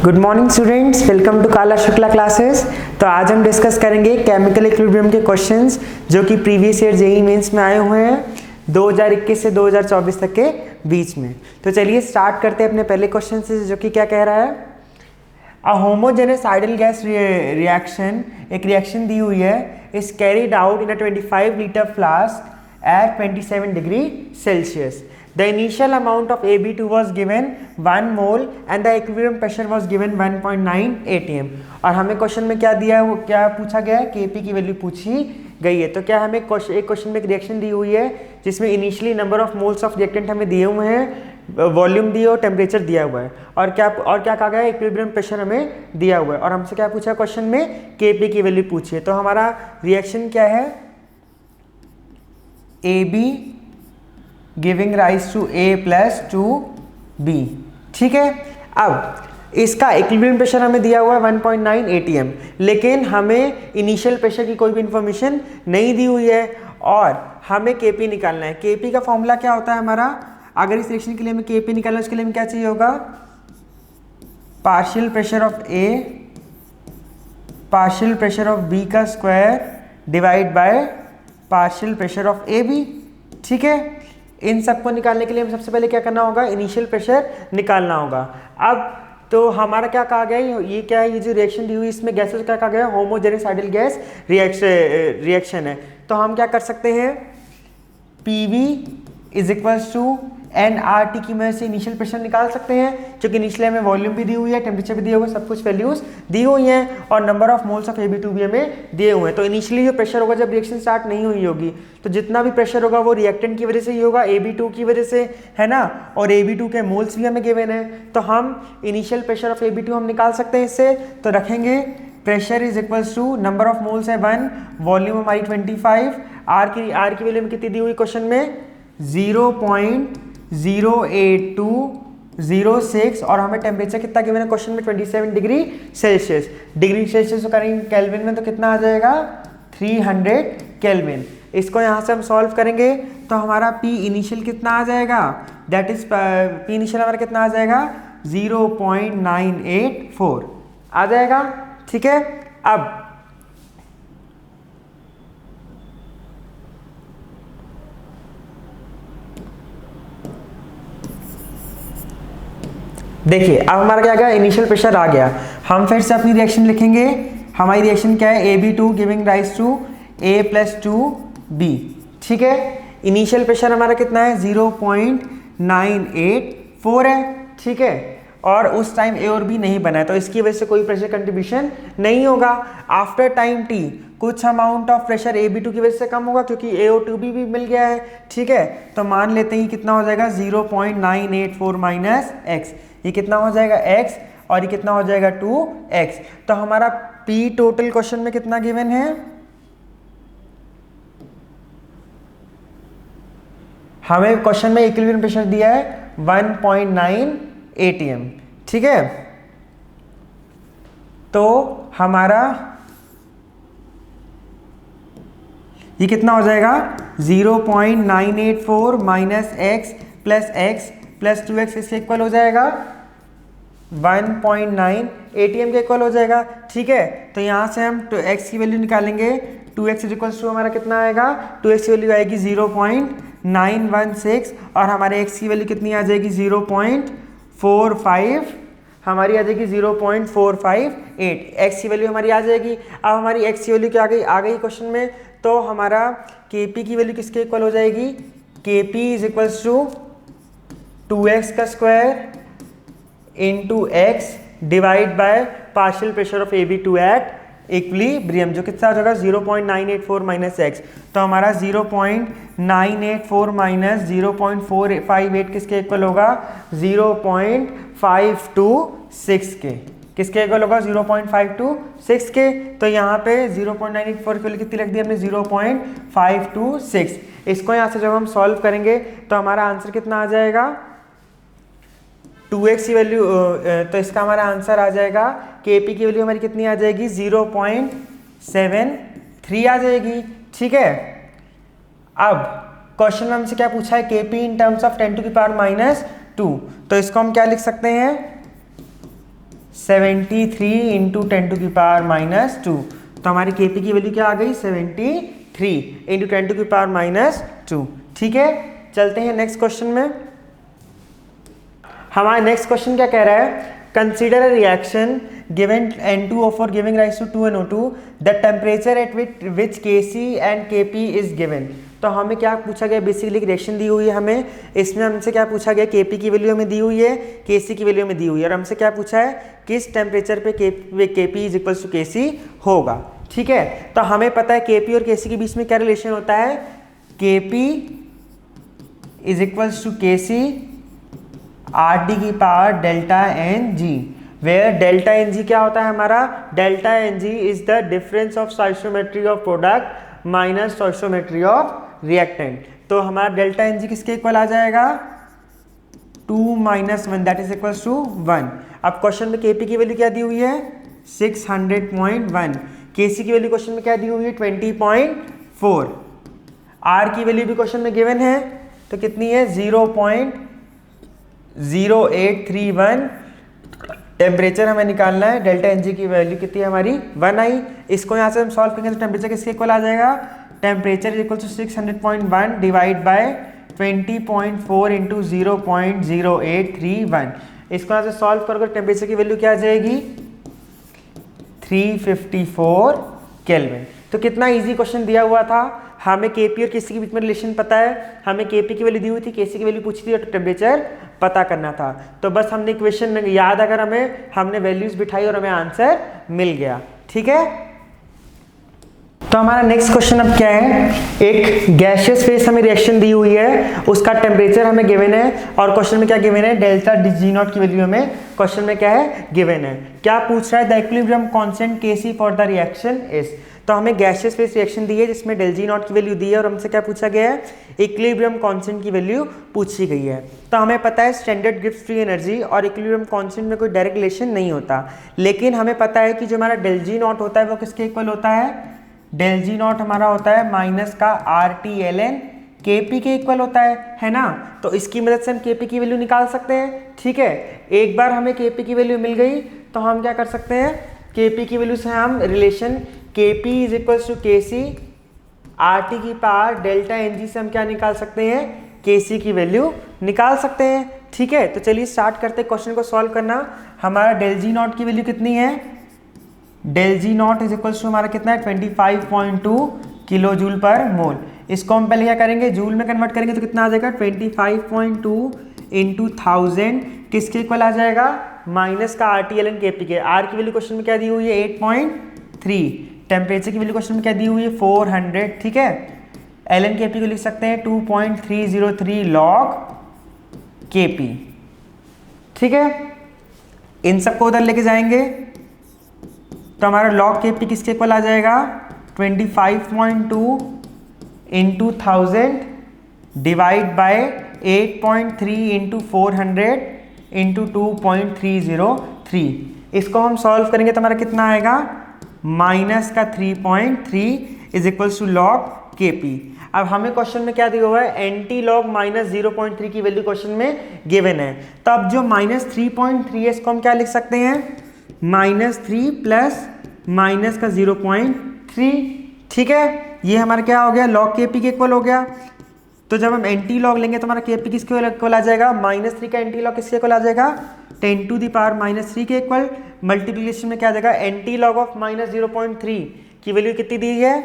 Good morning students, welcome to Kala Shukla classes. तो आज हम डिस्कस करेंगे केमिकल इक्विलिब्रियम के क्वेश्चंस जो कि प्रीवियस ईयर जेईई मेंस में आए हुए हैं 2021 से 2024 तक के बीच में। तो चलिए स्टार्ट करते हैं अपने पहले क्वेश्चन से, जो कि क्या कह रहा है। अ होमोजेनस आइडियल गैस रिएक्शन, एक रिएक्शन दी हुई है, is carried out in a 25 litre flask at 27 degree Celsius. The initial amount of AB2 was given 1 mole and the equilibrium pressure was given 1.9 atm. और हमें क्वेश्चन में क्या दिया है, वो क्या पूछा गया है, Kp की वैल्यू पूछी गई है। तो क्या हमें एक क्वेश्चन में एक रिएक्शन दी हुई है जिसमें initially number of moles of reactant हमें दिए हुए हैं, वॉल्यूम दिए और टेम्परेचर दिया हुआ है, और क्या कहा गया है, इक्विलिब्रियम प्रेशर हमें दिया हुआ है। और हमसे क्या पूछा क्वेश्चन में, Kp की वैल्यू पूछी है। तो हमारा रिएक्शन क्या है, AB giving rise to A plus two B। ठीक है, अब इसका इक्विलिब्रियम प्रेशर हमें दिया हुआ है 1.9 atm, लेकिन हमें इनिशियल प्रेशर की कोई भी इंफॉर्मेशन नहीं दी हुई है और हमें Kp निकालना है। Kp का फॉर्मूला क्या होता है हमारा, अगर इस रिएक्शन के लिए हमें Kp निकालना है, उसके लिए हमें क्या चाहिए होगा, partial pressure of A partial pressure of B का square divide by partial pressure of A B. ठीक है, इन सबको निकालने के लिए हमें सबसे पहले क्या करना होगा, इनिशियल प्रेशर निकालना होगा। अब तो हमारा क्या कहा गया, ये क्या है, ये जो रिएक्शन दी हुई इसमें गैसेस क्या कहा गया, होमोजेनस आइडियल गैस रिएक्शन है। तो हम क्या कर सकते हैं, PV is equals to nRT की मदद से इनिशियल प्रेशर निकाल सकते हैं, क्योंकि इनिशियल में वॉल्यूम भी दी हुई है, टेम्परेचर भी दिया हुआ है, सब कुछ वैल्यूज दी हुई हैं और number of moles of AB2 भी हमें दिए हुए हैं। तो इनिशियली जो प्रेशर होगा जब रिएक्शन स्टार्ट नहीं हुई होगी, तो जितना भी प्रेशर होगा वो रिएक्टेंट की वजह से ही होगा, AB2 की वजह से, है ना, और AB2 के मोल्स भी हमें गिवन है। तो हम इनिशियल प्रेशर ऑफ AB2 हम निकाल सकते हैं इससे। तो रखेंगे pressure is equals to number of moles है 1, वॉल्यूम हमारी 25, R की वैल्यू कितनी दी हुई क्वेश्चन में 0.08206, और हमें टेम्परेचर कितना गिवन है क्वेश्चन में 27 डिग्री सेल्सियस। डिग्री सेल्सियस को करेंगे केल्विन में तो कितना आ जाएगा 300 केल्विन। इसको यहाँ से हम सॉल्व करेंगे तो हमारा P इनिशियल कितना आ जाएगा, दैट इज P इनिशियल हमारा कितना आ जाएगा 0.984 आ जाएगा। ठीक है, अब देखिए, अब हमारा क्या गया, इनिशियल प्रेशर आ गया। हम फिर से अपनी रिएक्शन लिखेंगे। हमारी रिएक्शन क्या है, AB2 giving rise to A plus two B। ठीक है, इनिशियल प्रेशर हमारा कितना है 0.984 है। ठीक है, और उस टाइम A और B नहीं बना है, तो इसकी वजह से कोई प्रेशर कंट्रीब्यूशन नहीं होगा। आफ्टर टाइम T कुछ अमाउंट ऑफ प्रेशर AB2 की वजह से कम होगा, क्योंकि A और 2B भी मिल गया है। ठीक है, तो मान लेते हैं कितना हो जाएगा 0.984 माइनस x, ये कितना हो जाएगा x, और ये कितना हो जाएगा 2x। तो हमारा P टोटल क्वेश्चन में कितना गिवन है, हमें क्वेश्चन में इक्विलिब्रियम प्रेशर दिया है 1.9 atm। ठीक है, तो हमारा ये कितना हो जाएगा 0.984 minus x plus x plus 2x इसके इक्वल हो जाएगा 1.9 atm के इक्वल हो जाएगा। ठीक है, तो यहाँ से हम x की वैल्यू निकालेंगे, 2x इक्वल्स टू हमारा कितना आएगा, 2x की वैल्यू आएगी 0.916, और हमारे x की वैल्यू कितनी आ जाएगी 0.45, हमारी आ जाएगी 0.458, x की वैल्यू हमारी आ जाएगी। अब हमारी x की वैल्यू क्या आ गई क्वेश्चन में, तो हमारा Kp की वैल्यू किसके इक्वल हो जाएगी, Kp is equals to 2x का square into x divide by partial pressure of AB2 at equilibrium, जो कितना हो जाएगा 0.984 माइनस x। तो हमारा 0.984 माइनस 0.458 किसके इक्वल होगा 0.526 के, किसके इक्वल होगा 0.526 के। तो यहाँ पे 0.984 की वैल्यू कितनी रख दी हमने 0.526। इसको यहाँ से जब हम सॉल्व करेंगे तो हमारा आंसर कितना आ जाएगा 2x की वैल्यू, तो इसका हमारा आंसर आ जाएगा Kp की वैल्यू हमारी कितनी आ जाएगी 0.73 आ जाएगी। ठीक है, अब क्वेश्चन में हमसे क्या पूछा है, Kp इन टर्म्स ऑफ 10⁻⁻²। तो इसको हम क्या लिख सकते हैं 73 इंटू 10⁻²। तो हमारी Kp की वैल्यू क्या आ गई 73 इंटू 10⁻²। ठीक है, चलते हैं नेक्स्ट क्वेश्चन में। हमारा नेक्स्ट क्वेश्चन क्या कह रहा है, consider a reaction given N2O4 giving rise to 2NO2, the temperature at which Kc and Kp is given. तो हमें क्या पूछा गया, बेसिकली रिएक्शन दी हुई है हमें, इसमें हमसे क्या पूछा गया, Kp की वैल्यू हमें दी हुई है, Kc की वैल्यू हमें दी हुई है, और हमसे क्या पूछा है किस टेम्परेचर पे Kp is equal to Kc होगा। ठीक है, तो हमें पता है Kp और Kc के बीच में क्या रिलेशन होता है, Kp is equal to Kc RT की power delta Ng, where delta Ng क्या होता है हमारा, delta Ng is the difference of stoichiometry of product minus stoichiometry of reactant. तो हमारा डेल्टा Ng किसके इक्वल आ जाएगा, 2 - 1 दैट इज इक्वल टू 1। अब क्वेश्चन में Kp की वैल्यू क्या दी हुई है 600.1, Kc की वैल्यू क्वेश्चन में क्या दी हुई है 20.4, R की वैल्यू भी क्वेश्चन में गिवन है, तो कितनी है 0.0831। टेम्परेचर हमें निकालना है, डेल्टा Ng की वैल्यू कितनी है हमारी 1 आई। इसको यहाँ से हम सॉल्व करेंगे तो टेम्परेचर किसके इक्वल आ जाएगा, temperature is equal to 600.1 divide by 20.4 into 0.0831। इसको यहाँ से सॉल्व करोगे टेम्परेचर की वैल्यू क्या आ जाएगी 354 केल्विन। तो कितना इजी क्वेश्चन दिया हुआ था, हमें Kp और Kc के बीच में रिलेशन पता है, हमें Kp की वैल्यू दी हुई थी, Kc की वैल्यू पूछी थी और टेम्परेचर पता करना था। तो बस हमने इक्वेशन याद अगर हमें, हमने वैल्यूज बिठाई और हमें आंसर मिल गया। ठीक है, तो हमारा नेक्स्ट क्वेश्चन अब क्या है, एक गैसियस फेस हमें रिएक्शन दी हुई है, उसका टेम्परेचर हमें गिवन है, और क्वेश्चन में क्या गिवन है, डेल्टा G0 की वैल्यू हमें क्वेश्चन में क्या है गिवन है। क्या पूछ रहा है, the equilibrium constant Kc for the reaction is. तो हमें गैसियस फेस रिएक्शन दी है जिसमें डेल G0 की वैल्यू दी है, और हमसे क्या पूछा गया है, इक्विलिब्रियम कांस्टेंट की वैल्यू पूछी गई है। तो हमें पता है स्टैंडर्ड गिव्स फ्री एनर्जी और इक्विलिब्रियम कांस्टेंट में कोई डायरेक्ट रिलेशन नहीं होता, लेकिन हमें पता है कि जो हमारा डेल G0 होता है वो किसके इक्वल होता है, डेल G0 हमारा होता है माइनस का RT/ln Kp के इक्वल होता है ना। तो इसकी मदद से हम Kp की वैल्यू निकाल सकते हैं। ठीक है, एक बार हमें Kp की वैल्यू मिल गई तो हम क्या कर सकते हैं, Kp की वैल्यू से हम relation Kp is equal to Kc RT की पावर डेल्टा Ng से हम क्या निकाल सकते हैं, Kc की वैल्यू निकाल सकते हैं। ठीक है, तो चलिए स्टार्ट करते हैं क्वेश्चन को सॉल्व करना। हमारा डेल G0 की वैल्यू कितनी है, del G0 is equal to हमारा कितना है 25.2 किलो जूल पर मोल। इसको हम पहले क्या करेंगे, जूल में कन्वर्ट करेंगे तो कितना आ जाएगा 25.2 इंटू 1000 किसके इक्वल आ जाएगा, माइनस का RT/ln Kp के। R की वैल्यू क्वेश्चन में क्या दी हुई है 8.3, टेम्परेचर की वैल्यू क्वेश्चन में क्या दी हुई है 400। ठीक है, ln Kp को लिख सकते हैं 2.303 log Kp। ठीक है, इन सबको उधर लेके जाएंगे तो हमारा log Kp किसके इक्वल आ जाएगा 25.2 into 1000 divide by 8.3 into 400 into 2.303। इसको हम सॉल्व करेंगे तो हमारा कितना आएगा, माइनस का 3.3 is equal to log Kp। अब हमें क्वेश्चन में क्या दिया हुआ है, एंटी लॉग माइनस 0.3 की वैल्यू क्वेश्चन में गिवन है। तो अब जो माइनस 3.3 है इसको हम क्या लिख सकते हैं, -3 प्लस माइनस का 0.3। ठीक है, ये हमारा क्या हो गया, log Kp के इक्वल हो गया। तो जब हम एंटी लॉग लेंगे तो हमारा Kp किसके इक्वल आ जाएगा, -3 का एंटी लॉग किसके इक्वल आ जाएगा 10⁻³ के इक्वल। मल्टीप्लिकेशन में क्या आ जाएगा, एंटी लॉग ऑफ -0.3 की वैल्यू कितनी दी है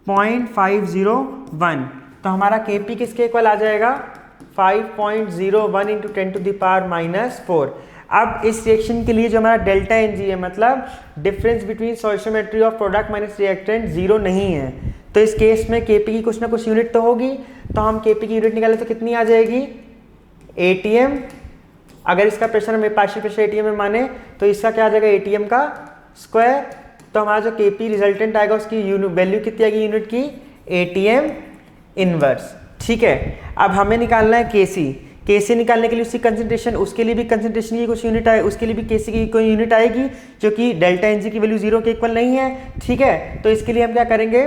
0.501। तो हमारा Kp किसके इक्वल आ जाएगा 5.01 इंटू 10⁻⁴। अब इस रिएक्शन के लिए जो हमारा डेल्टा Ng है, मतलब difference between stoichiometry of product minus reactant 0 नहीं है, तो इस केस में Kp की कुछ ना कुछ यूनिट तो होगी। तो हम Kp की यूनिट निकालें तो कितनी आ जाएगी atm। अगर इसका प्रेशर हमें पार्शियल प्रेशर atm में माने तो इसका क्या आ जाएगा atm का स्क्वायर। तो हमारा जो Kp रिजल्टेंट आएगा उसकी वैल्यू कितनी आएगी यूनिट की atm इनवर्स। ठीक है, अब हमें निकालना है Kc। Kc निकालने के लिए उसकी कंसंट्रेशन, उसके लिए भी कंसंट्रेशन की कुछ यूनिट आए, उसके लिए भी Kc की कोई यूनिट आएगी जो कि डेल्टा Ng की वैल्यू 0 के इक्वल नहीं है। ठीक है, तो इसके लिए हम क्या करेंगे,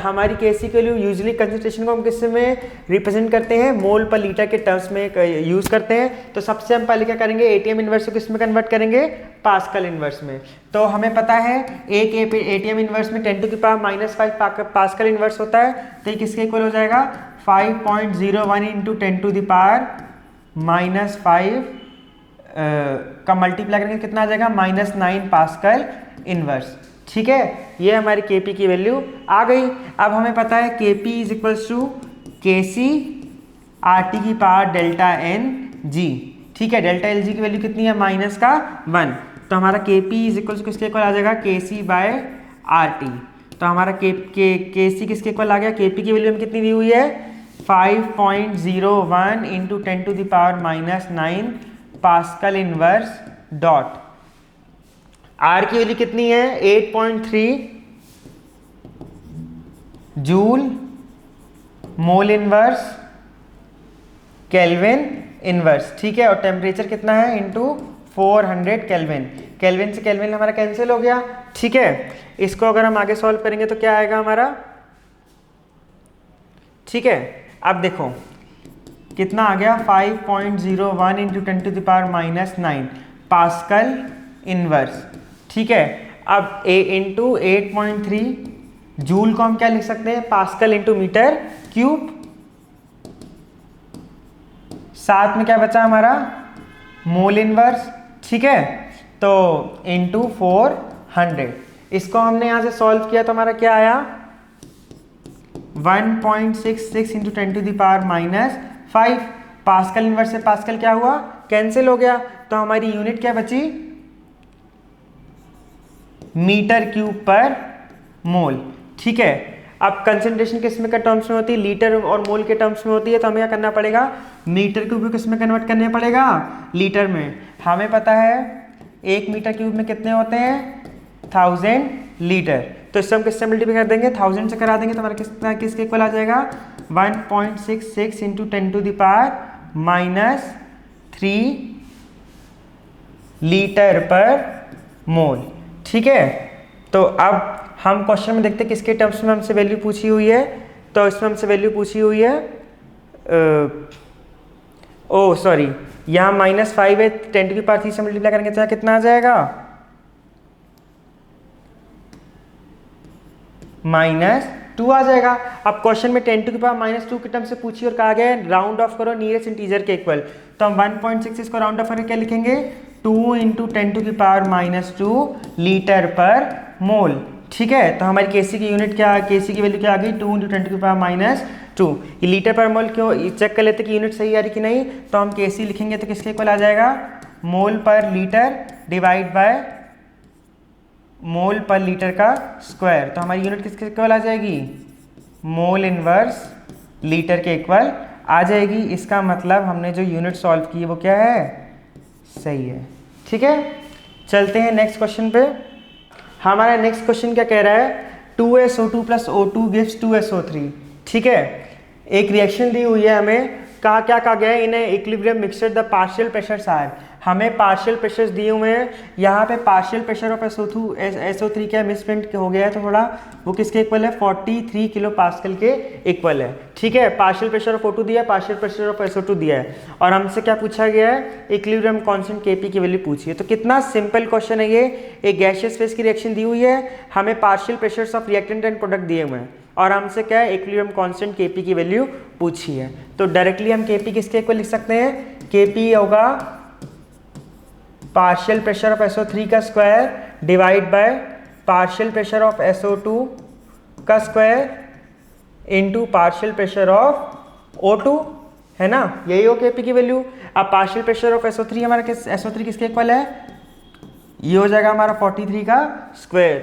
हमारी Kc के लिए यूजली कंसंट्रेशन को हम किस में रिप्रेजेंट करते हैं, मोल पर लीटर के टर्म्स में यूज करते हैं। तो सबसे हम पहले क्या करेंगे, एटीएम इनवर्स को किस में कन्वर्ट करेंगे, पास्कल इनवर्स में। तो हमें पता है एक एटीएम इनवर्स में 10⁻⁵ पास्कल इनवर्स होता है, तो ये किसके इक्वल हो जाएगा, 5.01 इंटू 10⁻⁻5 का मल्टीप्लाई करेंगे कितना आ जाएगा, -9 पास्कल इनवर्स। ठीक है, ये हमारी Kp की वैल्यू आ गई। अब हमें पता है Kp is equals to Kc RT की पावर डेल्टा Ng। ठीक है, डेल्टा Lg की वैल्यू कितनी है, -1, तो हमारा Kp इज इक्वल्स किसके इक्वल आ जाएगा, Kc/RT। तो हमारा Kc किसके इक्वल आ गया, Kp की वैल्यू हम कितनी दी हुई है, 5.01 into 10⁻⁻9 pascal inverse dot, R की वैल्यू कितनी है, 8.3 joule mole inverse kelvin inverse. ठीक है, और टेम्परेचर कितना है, इंटू 400 केल्विन। केल्विन से केल्विन हमारा कैंसिल हो गया। ठीक है, इसको अगर हम आगे सॉल्व करेंगे तो क्या आएगा हमारा, ठीक है, अब देखो कितना आ गया, 5.01 इंटू 10⁻⁻9 पास्कल इनवर्स। ठीक है, अब a इंटू 8.3 जूल को हम क्या लिख सकते हैं, पास्कल इंटू मीटर क्यूब, साथ में क्या बचा हमारा, मोल इनवर्स। ठीक है, तो इंटू 400, इसको हमने यहां से सॉल्व किया तो हमारा क्या आया, 1.66 इंटू 10⁻⁻5। पास्कल इनवर्स से पास्कल क्या हुआ, कैंसिल हो गया, तो हमारी यूनिट क्या बची, मीटर क्यूब पर मोल। ठीक है, अब कंसंट्रेशन किस में का टर्म्स में होती है, लीटर और मोल के टर्म्स में होती है, तो हमें क्या करना पड़ेगा, मीटर क्यूब को किस में कन्वर्ट करने पड़ेगा, लीटर में। हमें पता है 1 मीटर क्यूब में कितने होते हैं, 1000 लीटर, तो इससे हम किससे मल्टीप्लाई कर देंगे, 1000 से करा देंगे, तो हमारा कितना किसके इक्वल आ जाएगा, 1.66 इंटू 10⁻³ लीटर पर मोल। ठीक है, तो अब हम क्वेश्चन में देखते हैं किसके टर्म्स में हमसे वैल्यू पूछी हुई है, तो इसमें हमसे वैल्यू पूछी हुई है, सॉरी, यहाँ -5 है, 10⁻³ से मल्टीप्लाई करेंगे तो कितना आ जाएगा, -2 आ जाएगा। अब क्वेश्चन में 10⁻² के टर्म से पूछी और कहा गया है राउंड ऑफ करो नियरेस्ट इंटीजर के इक्वल, तो हम 1.66 को राउंड ऑफ करके क्या लिखेंगे, 2 इंटू 10⁻² लीटर पर मोल। ठीक है, तो हमारी Kc की यूनिट क्या, Kc की वैल्यू क्या आ गई, 2 इंटू 10⁻²। ये लीटर पर मोल क्यों, चेक कर लेते कि यूनिट सही आ रही कि नहीं, तो हम Kc लिखेंगे तो किसके इक्वल आ जाएगा, मोल पर लीटर डिवाइड बाय मोल पर लीटर का स्क्वायर, तो हमारी यूनिट किसके इक्वल आ जाएगी, मोल इनवर्स लीटर के इक्वल आ जाएगी। इसका मतलब हमने जो यूनिट सॉल्व की है वो क्या है, सही है। ठीक है, चलते हैं नेक्स्ट क्वेश्चन पे। हमारा नेक्स्ट क्वेश्चन क्या कह रहा है, 2SO2 plus O2 gives 2SO3। ठीक है, एक रिएक्शन दी हुई है, हमें क्या कहा गया है, in equilibrium mixture the partial pressures are, हमें पार्शियल प्रेशर्स दिए हुए हैं। यहाँ पे पार्शियल प्रेशर ऑफ SO3 क्या मिसप्रिंट हो गया है तो थोड़ा, वो किसके इक्वल है, 43 किलो पास्कल के इक्वल है। ठीक है, पार्शियल प्रेशर ऑफ O2 दिया है, पार्शियल प्रेशर ऑफ SO2 दिया है, और हमसे क्या पूछा गया है, इक्विलिब्रियम कांस्टेंट Kp की वैल्यू पूछी है। तो कितना सिंपल क्वेश्चन है ये, एक गैसियस फेज की रिएक्शन दी हुई है, हमें partial pressures of reactant and product दिए हुए हैं, और हमसे क्या है, इक्विलिब्रियम कांस्टेंट Kp की वैल्यू पूछी है। तो डायरेक्टली हम Kp किसके इक्वल लिख सकते हैं, Kp होगा पार्शियल प्रेशर ऑफ SO3 का square divide by partial pressure of SO2 का square into partial pressure of O2, है ना, यही हो Kp की वैल्यू। अब पार्शियल प्रेशर ऑफ SO3 हमारा SO3 किसके इक्वल है, ये हो जाएगा हमारा 43 का square,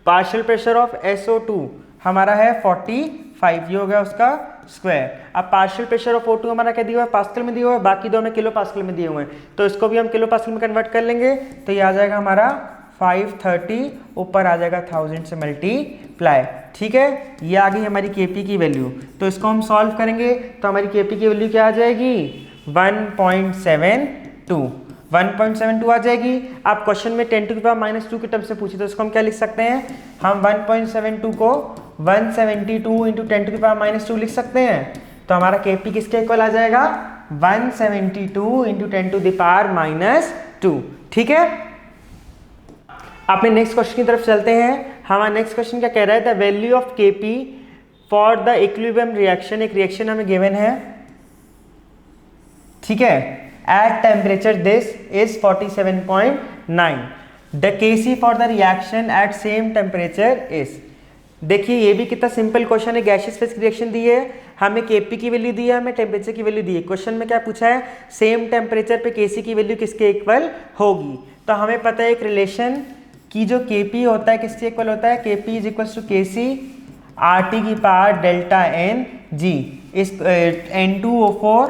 partial pressure of SO2 हमारा है 45, ये हो गया उसका स्क्वायर। अब पार्शियल प्रेशर ऑफ O2 हमारा क्या दिया हुआ है, पास्कल में दिया हुआ है, बाकी दो में किलो पास्कल में दिए हुए हैं, तो इसको भी हम किलो पास्कल में कन्वर्ट कर लेंगे, तो ये आ जाएगा हमारा 530, ऊपर आ जाएगा 1000 से मल्टीप्लाई। ठीक है, ये आ गई हमारी Kp की वैल्यू। तो इसको हम सॉल्व करेंगे तो हमारी Kp की वैल्यू क्या आ जाएगी, 1.72 1.72 आ जाएगी। आप क्वेश्चन में 10 टू द पावर -2 के टर्म से पूछी तो उसको हम क्या लिख सकते हैं, हम 1.72 को 172 इंटू 10 टू द पावर -2 लिख सकते हैं। तो हमारा केपी किसके इक्वल आ जाएगा, 172 इंटू 10 टू द पावर -2। ठीक है, अपने नेक्स्ट क्वेश्चन की तरफ चलते हैं। हमारा नेक्स्ट क्वेश्चन क्या कह रहा है, the value of K P for the equilibrium reaction. एक रिएक्शन हमें गिवन है, ठीक है, at temperature this is 47.9। The K C for the reaction at same temperature is. देखिए ये भी कितना सिंपल क्वेश्चन है, गैसियस फेज की रिएक्शन दी है, हमें केपी की वैल्यू दी है, हमें टेम्परेचर की वैल्यू दी है। क्वेश्चन में क्या पूछा है, सेम टेम्परेचर पे केसी की वैल्यू किसके इक्वल होगी। तो हमें पता है एक रिलेशन की जो केपी होता है किसके इक्वल होता है, K P is equal to K C R T की पावर डेल्टा एन जी इस N2O4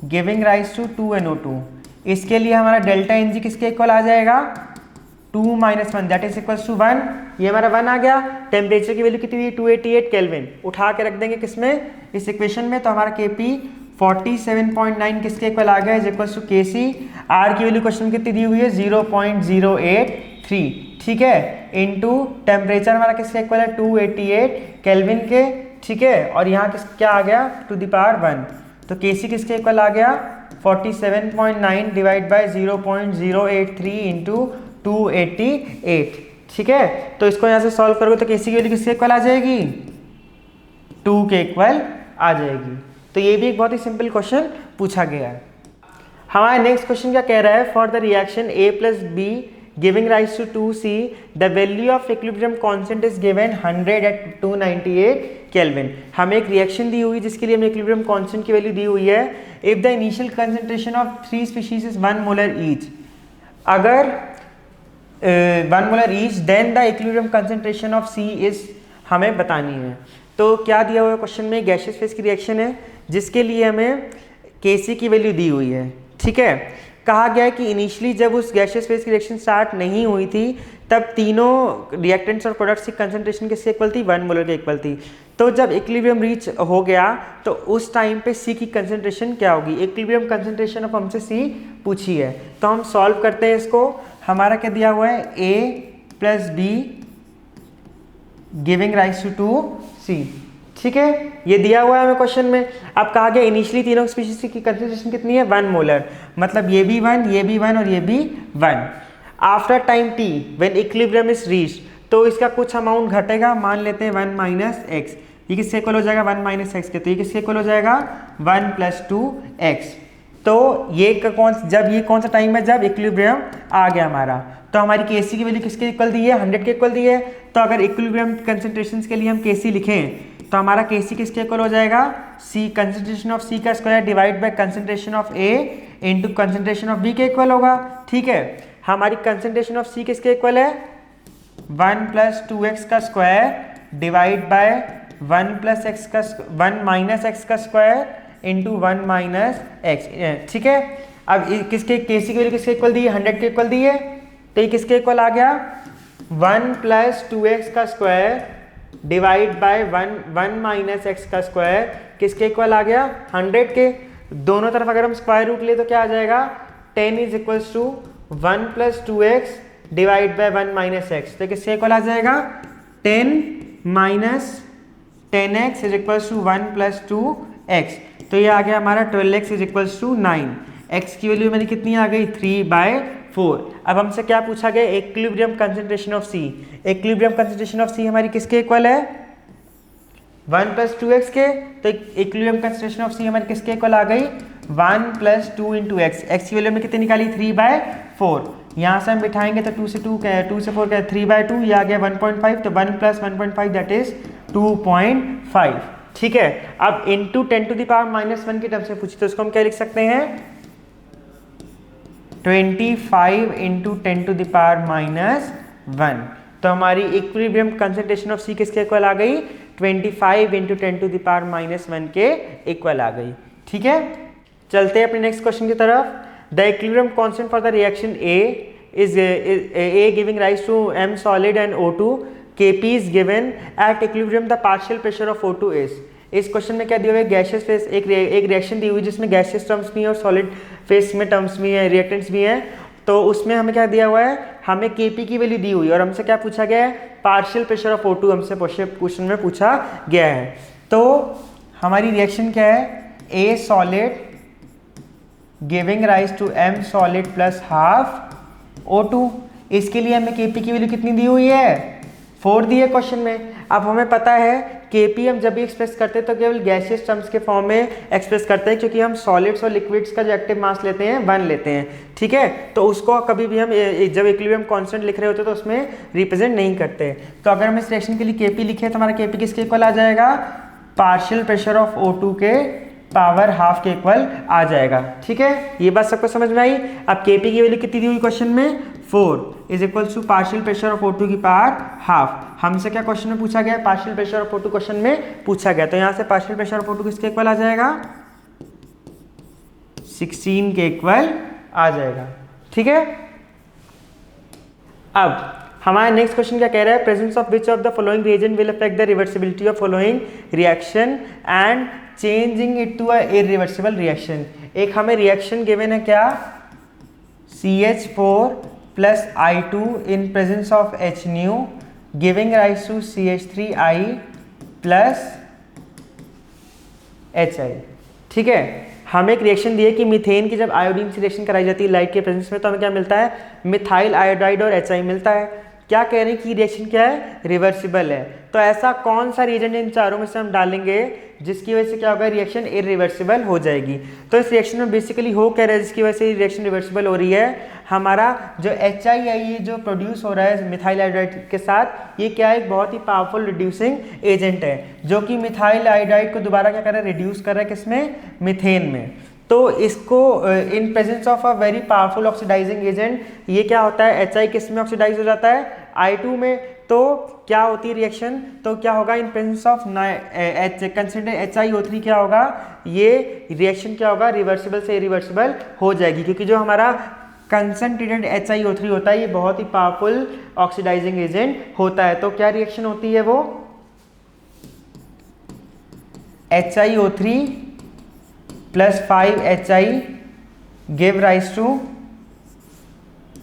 giving rise to 2NO2। इसके लिए हमारा डेल्टा एन जी किसके इक्वल आ जाएगा, 2 - 1 दैट इज इक्वल टू 1। ये हमारा 1 आ गया। टेम्परेचर की वैल्यू कितनी थी, 288 केल्विन, उठा के रख देंगे किसमें, इस इक्वेशन में। तो हमारा केपी 47.9 किसके इक्वल आ गया, is equal to K C. R की वैल्यू क्वेश्चन में कितनी दी हुई है, 0.083, ठीक है, इनटू टेम्परेचर हमारा किसके इक्वल है, 288 केल्विन के, ठीक है, और यहाँ क्या आ गया, टू द पावर 1। तो केसी किसके इक्वल आ गया, 47.9 डिवाइड बाय 0.083 इंटू 288, ठीक है। तो इसको यहाँ से सॉल्व करोगे तो केसी की वैल्यू किसके इक्वल आ जाएगी, 2 के इक्वल आ जाएगी। तो ये भी एक बहुत ही सिंपल क्वेश्चन पूछा गया है। हमारा नेक्स्ट क्वेश्चन क्या कह रहा है, for the reaction A + B giving rise to 2C the value of equilibrium constant is given 100 at 298 kelvin. हमें एक रिएक्शन दी हुई जिसके लिए हमें इक्विलिब्रियम कांस्टेंट की वैल्यू दी हुई है। If the initial concentration of 3 species is 1 molar each, अगर 1 molar each then the equilibrium concentration of C is हमें बतानी है। तो क्या दिया हुआ है क्वेश्चन में, गैसियस फेज की रिएक्शन है जिसके लिए हमें Kc की वैल्यू दी हुई है, ठीक है। कहा गया है कि इनिशियली जब उस गैसियस फेज की रिएक्शन स्टार्ट नहीं हुई थी तब तीनों रिएक्टेंट्स और प्रोडक्ट्स की कंसंट्रेशन किसके इक्वल थी, 1 मोलर के इक्वल थी। तो जब इक्विलिब्रियम रीच हो गया तो उस टाइम पे C की कंसंट्रेशन क्या होगी, इक्विलिब्रियम कंसंट्रेशन ऑफ हमसे C पूछी है। तो हम सॉल्व करते हैं इसको। हमारा क्या दिया हुआ है, A + B giving rise to 2C, ठीक है, ये दिया हुआ है हमें क्वेश्चन में। अब कहा गया इनिशियली तीनों स्पीशीज की कंसंट्रेशन कितनी है, 1 मोलर, मतलब ये भी 1, ये भी 1 और ये भी 1। After time t when equilibrium is reached, तो इसका कुछ अमाउंट घटेगा, मान लेते हैं 1 - x। ये किसके इक्वल हो जाएगा, 1 - x के, तो ये किसके इक्वल हो जाएगा, 1 + 2x। तो ये जब ये कौन सा टाइम है, जब इक्विलिब्रियम आ गया हमारा। तो हमारी Kc की वैल्यू किसके इक्वल दी है, 100 के इक्वल दी है। तो अगर इक्विलिब्रियम कंसंट्रेशंस के लिए हम Kc लिखें तो हमारा Kc किसके इक्वल हो जाएगा, C कंसंट्रेशन ऑफ C का square divide by concentration of A into concentration of B के इक्वल होगा, ठीक है। हमारी कंसंट्रेशन ऑफ C किसके इक्वल है, 1 + 2x का स्क्वायर डिवाइड बाय 1 - x का स्क्वायर इंटू 1 - x, ठीक है। अब किसके Kc की वैल्यू किसके इक्वल दी है, 100 के इक्वल दी है। तो ये किसके इक्वल आ गया, 1 + 2x का स्क्वायर डिवाइड बाय 1 - x का स्क्वायर किसके इक्वल आ गया, 100 के। दोनों तरफ अगर हम स्क्वायर रूट ले तो क्या आ जाएगा, 10 is equal to 1 + 2x divide by 1 - x। तो किसके इक्वल आ जाएगा, 10 - 10x is equal to 1 + 2x। तो ये आ गया हमारा 12x is equal to 9। x की वैल्यू मेरी कितनी आ गई, 3/4। अब हमसे क्या पूछा गया, equilibrium concentration of C। Equilibrium concentration of C हमारी किसके इक्वल है, 1 + 2x के। तो इक्विलिब्रियम कंसंट्रेशन ऑफ C हमारी किसके इक्वल आ गई, 1 + 2 × x। x की वैल्यू में कितनी निकाली, 3/4। यहाँ से हम बिठाएंगे तो 2 से 4 क्या, 3/2, ये आ गया 1.5। तो 1 + 1.5 दैट इज 2.5, ठीक है। अब इंटू 10 टू द पावर -1 की टर्म से पूछी तो इसको हम क्या लिख सकते हैं, 25 × 10 टू द पावर -1। तो हमारी इक्विलिब्रियम कंसंट्रेशन ऑफ C किसके इक्वल आ गई, 25 × 10 टू द पावर -1 के इक्वल आ गई, ठीक है। चलते हैं अपने नेक्स्ट क्वेश्चन की तरफ। The equilibrium constant for the reaction A is A giving rise to M solid and O2. Kp is given at equilibrium the partial pressure of O2 is। इस क्वेश्चन में क्या दिया हुआ है, गैसियस फेस एक reaction दी हुई है जिसमें गैसियस टर्म्स भी है और सॉलिड फेस में टर्म्स भी है, रिएक्टेंट्स भी हैं। तो उसमें हमें क्या दिया हुआ है, हमें Kp की वैल्यू दी हुई है और हमसे क्या पूछा गया है, पार्शियल प्रेशर ऑफ O2 हमसे क्वेश्चन में पूछा गया है। तो हमारी रिएक्शन क्या है, A solid giving rise to M solid plus half O2। इसके लिए हमें Kp की वैल्यू कितनी दी हुई है, 4 दी है क्वेश्चन में। अब हमें पता है Kp हम जब भी एक्सप्रेस करते हैं तो केवल गैसियस टर्म्स के फॉर्म में एक्सप्रेस करते हैं, क्योंकि हम सॉलिड्स और लिक्विड्स का जो एक्टिव मास लेते हैं 1 लेते हैं, ठीक है। तो उसको कभी भी हम जब इक्विलिब्रियम कांस्टेंट लिख रहे होते हैं तो उसमें रिप्रेजेंट नहीं करते। तो अगर हम इस रिएक्शन के लिए Kp लिखे तो हमारा Kp किसके इक्वल आ जाएगा, पार्शियल प्रेशर ऑफ O2 के पावर हाफ के इक्वल आ जाएगा, ठीक है। ये बात सबको समझ में आई। अब Kp की वैल्यू कितनी दी हुई क्वेश्चन में, 4 is equal to partial pressure of O2 की पावर हाफ। हमसे क्या क्वेश्चन में पूछा गया है, partial pressure of O2 question में पूछा गया। तो यहाँ से पार्शियल प्रेशर ऑफ O2 किसके इक्वल आ जाएगा, 16 के इक्वल आ जाएगा, ठीक है। अब हमारा नेक्स्ट क्वेश्चन क्या कह रहा है, presence of which of the following reagent will affect the reversibility of following reaction and changing it to a irreversible reaction. एक हमें रिएक्शन गिवन है क्या, CH4 plus I2 in presence of H new giving rise to CH3I plus HI, ठीक है। हमें एक reaction दी है कि मीथेन की जब आयोडीन से रिएक्शन कराई जाती है लाइट के प्रेजेंस में तो हमें क्या मिलता है, मिथाइल आयोडाइड और HI मिलता है। क्या कह रहे हैं कि रिएक्शन क्या है, रिवर्सिबल है। तो ऐसा कौन सा रिएजेंट इन चारों में से हम डालेंगे जिसकी वजह से क्या होगा, रिएक्शन इरिवर्सिबल हो जाएगी। तो इस रिएक्शन में बेसिकली हो क्या रहा है जिसकी वजह से रिएक्शन रिवर्सिबल हो रही है, हमारा जो HI है ये जो प्रोड्यूस हो रहा है मिथाइल आयोडाइड के साथ, ये क्या है, एक बहुत ही पावरफुल रिड्यूसिंग एजेंट है जो कि मिथाइल आयोडाइड को दोबारा क्या कर रहा है, रिड्यूस कर रहा है किसमें, मीथेन में। तो इसको in presence of a very powerful oxidising agent ये क्या होता है, HI किस में ऑक्सीडाइज हो जाता है, I2 में। तो क्या होती है रिएक्शन, तो क्या होगा, इन प्रेजेंस ऑफ कंसिडर HiO3 क्या होगा, ये रिएक्शन क्या होगा, रिवर्सिबल से इरिवर्सिबल हो जाएगी, क्योंकि जो हमारा कंसंट्रेटेड HiO3 होता है ये बहुत ही पावरफुल ऑक्सीडाइजिंग एजेंट होता है। तो क्या रिएक्शन होती है वो, HiO3 plus 5HI give rise to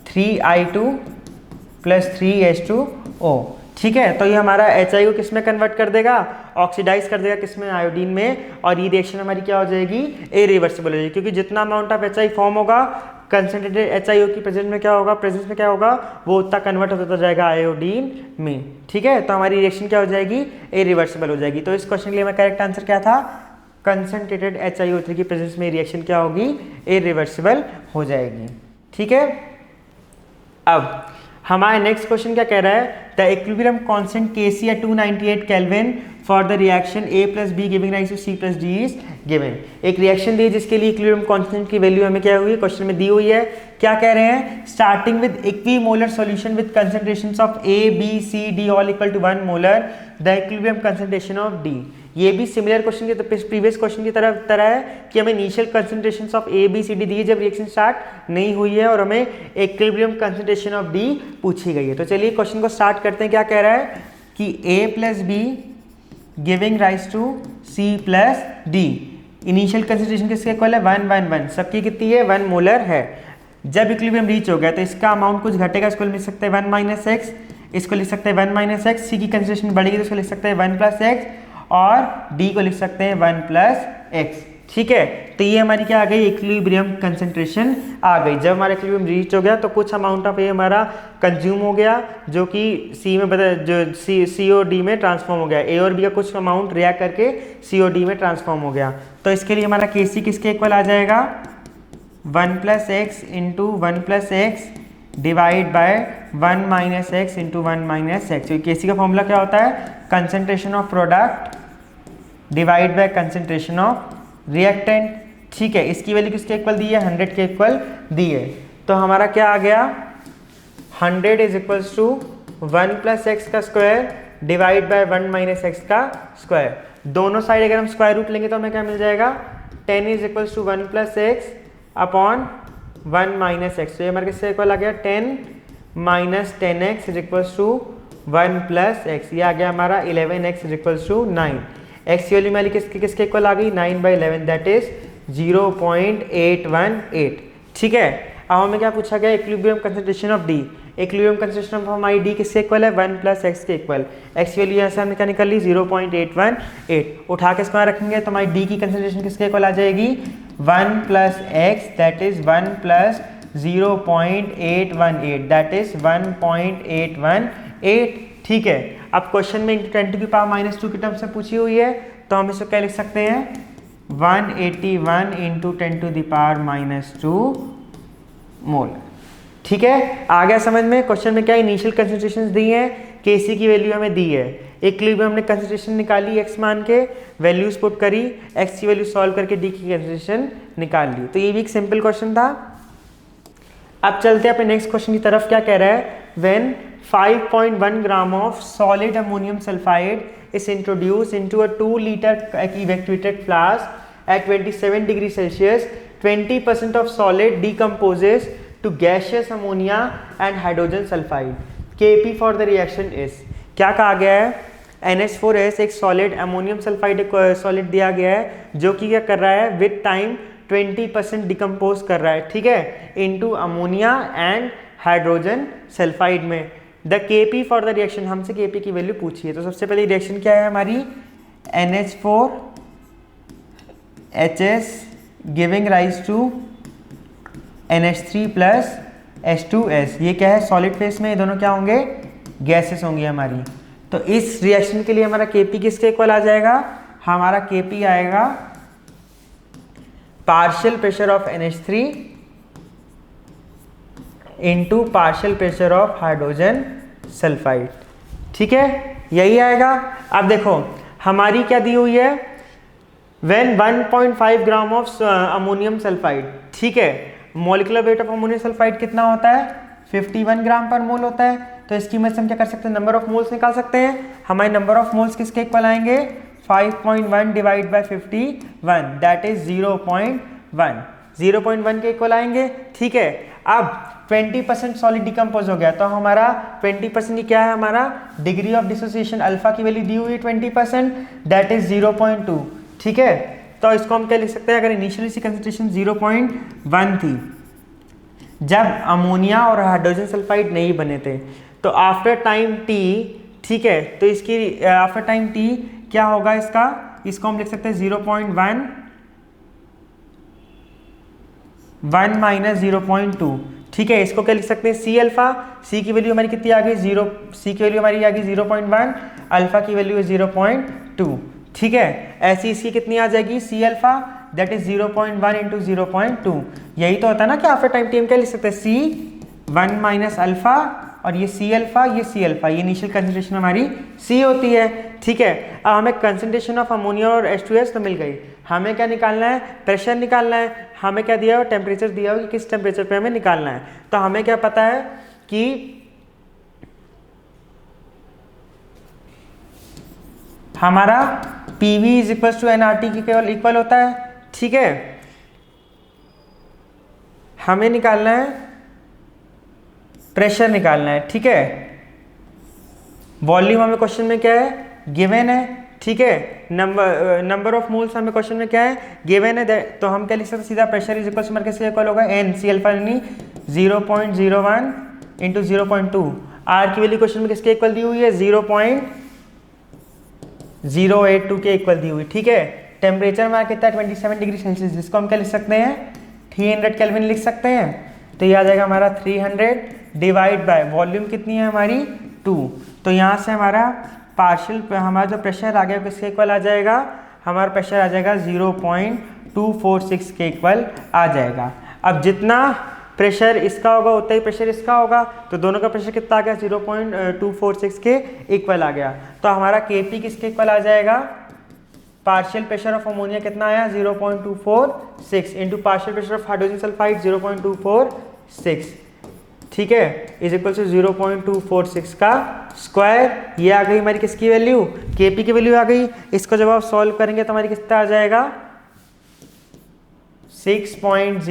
3I2 plus 3H2O, ठीक है। तो ये हमारा HI को किस में कन्वर्ट कर देगा, ऑक्सीडाइज कर देगा किसमें, आयोडीन में, और ये रिएक्शन हमारी क्या हो जाएगी, इरिवर्सिबल हो जाएगी, क्योंकि जितना अमाउंट ऑफ HI फॉर्म होगा कंसंट्रेटेड HiO की प्रेजेंस में क्या होगा, वो उतना कन्वर्ट होता जाएगा आयोडीन में, ठीक है। तो हमारी रिएक्शन क्या हो जाएगी, इरिवर्सिबल हो जाएगी। तो इस क्वेश्चन के लिए हमारा करेक्ट आंसर क्या था, कंसंट्रेटेड HiO3 की प्रेजेंस में रिएक्शन क्या होगी, इरिवर्सिबल हो जाएगी, ठीक है। अब हमारा नेक्स्ट क्वेश्चन क्या कह रहा है, the equilibrium constant Kc at 298 kelvin for the reaction A plus B giving rise to C plus D is given. एक रिएक्शन दी जिसके लिए इक्विलिब्रियम कांस्टेंट की वैल्यू हमें क्या हुई है, क्वेश्चन में दी हुई है। क्या कह रहे हैं, starting with equimolar solution with concentrations of A B C D all equal to 1 molar the equilibrium concentration of D। ये भी सिमिलर क्वेश्चन के प्रीवियस क्वेश्चन की तरह है कि हमें initial concentrations of A B C D दी जब रिएक्शन स्टार्ट नहीं हुई है और हमें इक्विलिब्रियम कंसंट्रेशन ऑफ D पूछी गई है। तो चलिए क्वेश्चन को स्टार्ट करते हैं। क्या कह रहा है कि A plus B giving rise to C plus D, initial concentration किसके इक्वल है, 1 1 1, सबकी कितनी है, 1 मोलर है। जब इक्विलिब्रियम रीच हो गया तो इसका अमाउंट कुछ घटेगा, इसको लिख सकते हैं 1 माइनस एक्स, इसको लिख सकते हैं 1 माइनस एक्स, C की कंसंट्रेशन बढ़ेगी तो इसको लिख सकते हैं 1 प्लस एक्स, और D को लिख सकते हैं 1 प्लस एक्स, ठीक है। तो ये हमारी क्या आ गई, इक्विलिब्रियम कंसंट्रेशन आ गई। जब हमारा इक्विलिब्रियम रीच हो गया तो कुछ अमाउंट ऑफ ये हमारा कंज्यूम हो गया जो कि C में C और D में ट्रांसफॉर्म हो गया, A और B का कुछ अमाउंट रिएक्ट करके C और D में ट्रांसफॉर्म हो गया। तो इसके लिए हमारा Kc किसके इक्वल आ जाएगा, 1 plus x into 1 plus X divide by 1 minus X into 1 minus x. Kc का फॉर्मूला क्या होता है, concentration of product divide by concentration of reactant, ठीक है। इसकी वैल्यू किसके इक्वल दी है, 100 के इक्वल दी है। तो हमारा क्या आ गया, 100 is equals to 1 plus x का square divide by 1 minus x का स्क्वायर। दोनों साइड अगर हम स्क्वायर रूट लेंगे तो हमें क्या मिल जाएगा, 10 is equals to 1 plus x upon 1 minus x. तो ये हमारे किससे इक्वल आ गया, 10 minus 10x is equals to 1 plus x. ये आ गया हमारा 11x is equals to 9। X की वैल्यू हमारी किसके इक्वल आ गई 9/11 दैट इज 0.818। ठीक है, अब हमें क्या पूछा गया equilibrium concentration of D. Equilibrium concentration of हमारी डी किसके इक्वल है 1 + x के इक्वल। एक्स की वैल्यू यहाँ से हमने क्या निकाल ली 0.818। उठा के इसको रखेंगे तो हमारी डी की कंसंट्रेशन किसके इक्वल आ जाएगी 1 + x that is 1 + 0.818 that is 1.818। ठीक है, अब क्वेश्चन में × 10⁻² की टर्म से पूछी हुई है तो हम इसको क्या लिख सकते हैं 181 × 10⁻² मोल। ठीक है, आ गया समझ में। क्वेश्चन में क्या इनिशियल कंसंट्रेशंस दी हैं, Kc की वैल्यू हमें दी है, इक्विलिब्रियम हमने कंसंट्रेशन निकाली x मान के, वैल्यूज पुट करी, x की वैल्यू सॉल्व करके d की कंसंट्रेशन निकाल ली। तो ये भी एक सिंपल क्वेश्चन था। अब चलते हैं अपने नेक्स्ट क्वेश्चन की तरफ। क्या कह रहा है when 5.1 gram of solid ammonium sulphide is introduced into a 2-liter evacuated flask at 27 degrees Celsius, 20% of solid decomposes to gaseous ammonia and hydrogen sulfide. Kp for the reaction is, क्या कहा गया है NH4S एक solid ammonium sulphide solid दिया गया है जो कि क्या कर रहा है विद टाइम 20% डिकम्पोज कर रहा है। ठीक है, into ammonia and hydrogen sulphide में। The Kp for the reaction, हमसे Kp की वैल्यू पूछी है। तो सबसे पहले रिएक्शन क्या है हमारी NH4HS giving rise to NH3 + H2S। ये क्या है सॉलिड फेस में, ये दोनों क्या होंगे गैसेस होंगी हमारी। तो इस रिएक्शन के लिए हमारा Kp किसके इक्वल आ जाएगा, हमारा Kp आएगा partial pressure of NH3 into partial pressure of hydrogen sulphide. ठीक है, यही आएगा। अब देखो हमारी क्या दी हुई है when 1.5 gram of ammonium sulphide. ठीक है, molecular weight of ammonium sulphide कितना होता है 51 ग्राम पर मोल होता है। तो इसकी मदद से हम क्या कर सकते हैं नंबर ऑफ मोल्स निकाल सकते हैं। हमारे नंबर ऑफ मोल्स किसके इक्वल आएंगे 5.1 डिवाइड बाय 51 दैट इज 0.1 के इक्वल आएंगे। ठीक है, अब 20% सॉलिड डिकम्पोज हो गया तो हमारा 20% क्या है हमारा डिग्री ऑफ डिसोसिएशन अल्फा की वैल्यू दी हुई है 20% दैट इज 0.2। ठीक है, तो इसको हम क्या लिख सकते हैं अगर इनिशियली इसकी कंसंट्रेशन 0.1 थी जब अमोनिया और हाइड्रोजन सल्फाइड नहीं बने थे, तो आफ्टर टाइम t, ठीक है, तो इसकी आफ्टर टाइम t क्या होगा इसको हम लिख सकते हैं 0.1 - 0.2। ठीक है, इसको क्या लिख सकते हैं C अल्फा। C की वैल्यू हमारी कितनी आ गई 0, C की वैल्यू हमारी आ गई 0.1, अल्फा की वैल्यू है 0.2। ठीक है, ऐसी इसकी कितनी आ जाएगी C अल्फा दैट इज 0.1 × 0.2। यही तो होता है ना कि आफ्टर टाइम टी हम क्या लिख सकते हैं C1 - अल्फा और ये C अल्फा ये C अल्फा, ये इनिशियल कंसंट्रेशन हमारी C होती है। ठीक है, अब हमें कंसंट्रेशन ऑफ अमोनिया और H2S तो मिल गई, हमें क्या निकालना है प्रेशर निकालना है। हमें क्या दिया हो टेम्परेचर दिया हो कि किस टेम्परेचर पे हमें निकालना है। तो हमें क्या पता है कि हमारा PV = nRT के केवल इक्वल होता है। ठीक है, हमें निकालना है प्रेशर निकालना है। ठीक है, वॉल्यूम हमें क्वेश्चन में क्या है गिवन है। ठीक है, नंबर ऑफ मोल्स हमें क्वेश्चन में क्या है गिवन है। तो हम क्या लिख सकते हैं सीधा प्रेशर इज इक्वल टू किसके इक्वल होगा n C अल्फा यानी 0.01 × 0.2। R की वैल्यू क्वेश्चन में किसके इक्वल दी हुई है 0.082 के इक्वल दी हुई। ठीक है, टेम्परेचर हमारा कितना है 27 डिग्री सेल्सियस, जिसको हम क्या लिख सकते हैं 300 केल्विन लिख सकते हैं। तो ये आ जाएगा हमारा 300 डिवाइड बाय वॉल्यूम कितनी है हमारी 2। तो यहाँ से हमारा पार्शियल हमारा जो प्रेशर आ गया किसके इक्वल आ जाएगा, हमारा प्रेशर आ जाएगा 0.246 के इक्वल आ जाएगा। अब जितना प्रेशर इसका होगा उतना ही प्रेशर इसका होगा, तो दोनों का प्रेशर कितना आ गया 0.246 के इक्वल आ गया। तो हमारा Kp किसके इक्वल आ जाएगा पार्शियल प्रेशर ऑफ अमोनिया कितना आया 0.246 into partial pressure of hydrogen sulphide 0.246। ठीक है, इज इक्वल टू 0.246 का स्क्वायर। ये आ गई हमारी किसकी वैल्यू Kp की वैल्यू आ गई। इसको जब आप सॉल्व करेंगे तो हमारी कितना आ जाएगा 6.05 ×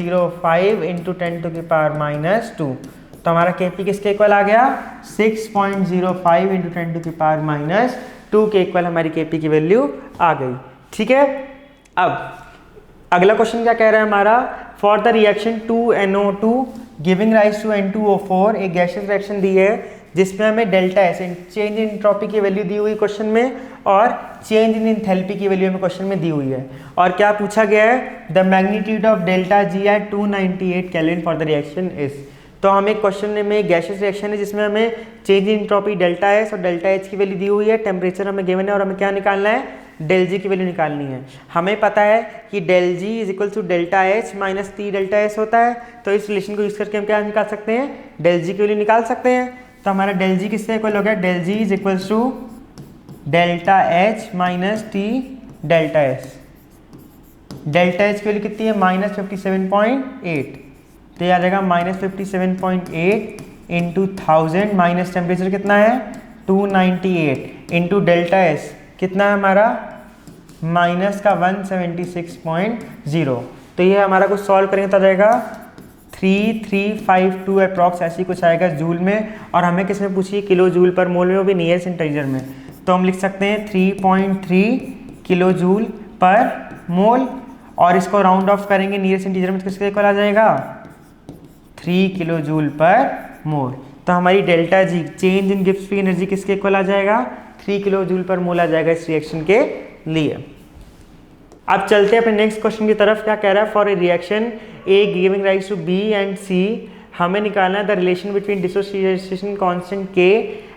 10⁻²। तो हमारा Kp किसके इक्वल आ गया 6.05 × 10⁻²। 2 के इक्वल हमारी Kp की वैल्यू आ गई। ठीक है, अब अगला क्वेश्चन क्या कह रहा है हमारा, for the reaction 2NO2 giving rise to N2O4, एक गैसियस रिएक्शन दी है जिसमें हमें delta S change in entropy की वैल्यू दी हुई क्वेश्चन में और चेंज इन एंथैल्पी की वैल्यू हमें क्वेश्चन में दी हुई है। और क्या पूछा गया है, the magnitude of delta G at 298 kelvin for the reaction is. तो हमें क्वेश्चन में गैसियस रिएक्शन है जिसमें हमें change in entropy delta S और डेल्टा एच की वैल्यू दी हुई है, टेम्परेचर हमें गिवन है और हमें क्या निकालना है, डेल जी की वैल्यू निकालनी है। हमें पता है कि del G is equal to delta H minus T delta S होता है, तो इस रिलेशन को यूज करके हम क्या निकाल सकते हैं, डेल जी की वैल्यू निकाल सकते हैं। तो हमारा डेल जी किससे इक्वल हो गया, del G is equal to delta H minus T delta S. Delta H की वैल्यू कितनी है, माइनस 57.8, तो ये आ जाएगा माइनस 57.8 इंटू 1000 माइनस टेम्परेचर कितना है 298 इंटू डेल्टा एस कितना है हमारा माइनस का 176.0। तो ये हमारा कुछ सॉल्व करेंगे तो आ जाएगा 3352 अप्रॉक्स, ऐसी कुछ आएगा जूल में, और हमें किसमें पूछी, किलो जूल पर मोल में, वो भी नियरेस्ट इंटीजर में। तो हम लिख सकते हैं 3.3 किलो जूल पर मोल, और इसको राउंड ऑफ करेंगे नियरेस्ट इंटीजर में तो किसके इक्वल आ जाएगा 3 किलो जूल पर मोल। तो हमारी delta G change in Gibbs free energy किसके इक्वल आ जाएगा, 3 किलो जूल पर मोल आ जाएगा इस रिएक्शन के लिए। अब चलते हैं अपने नेक्स्ट क्वेश्चन की तरफ। क्या कह रहा है, for a reaction A giving rise to B and C, हमें निकालना है the relation between dissociation constant K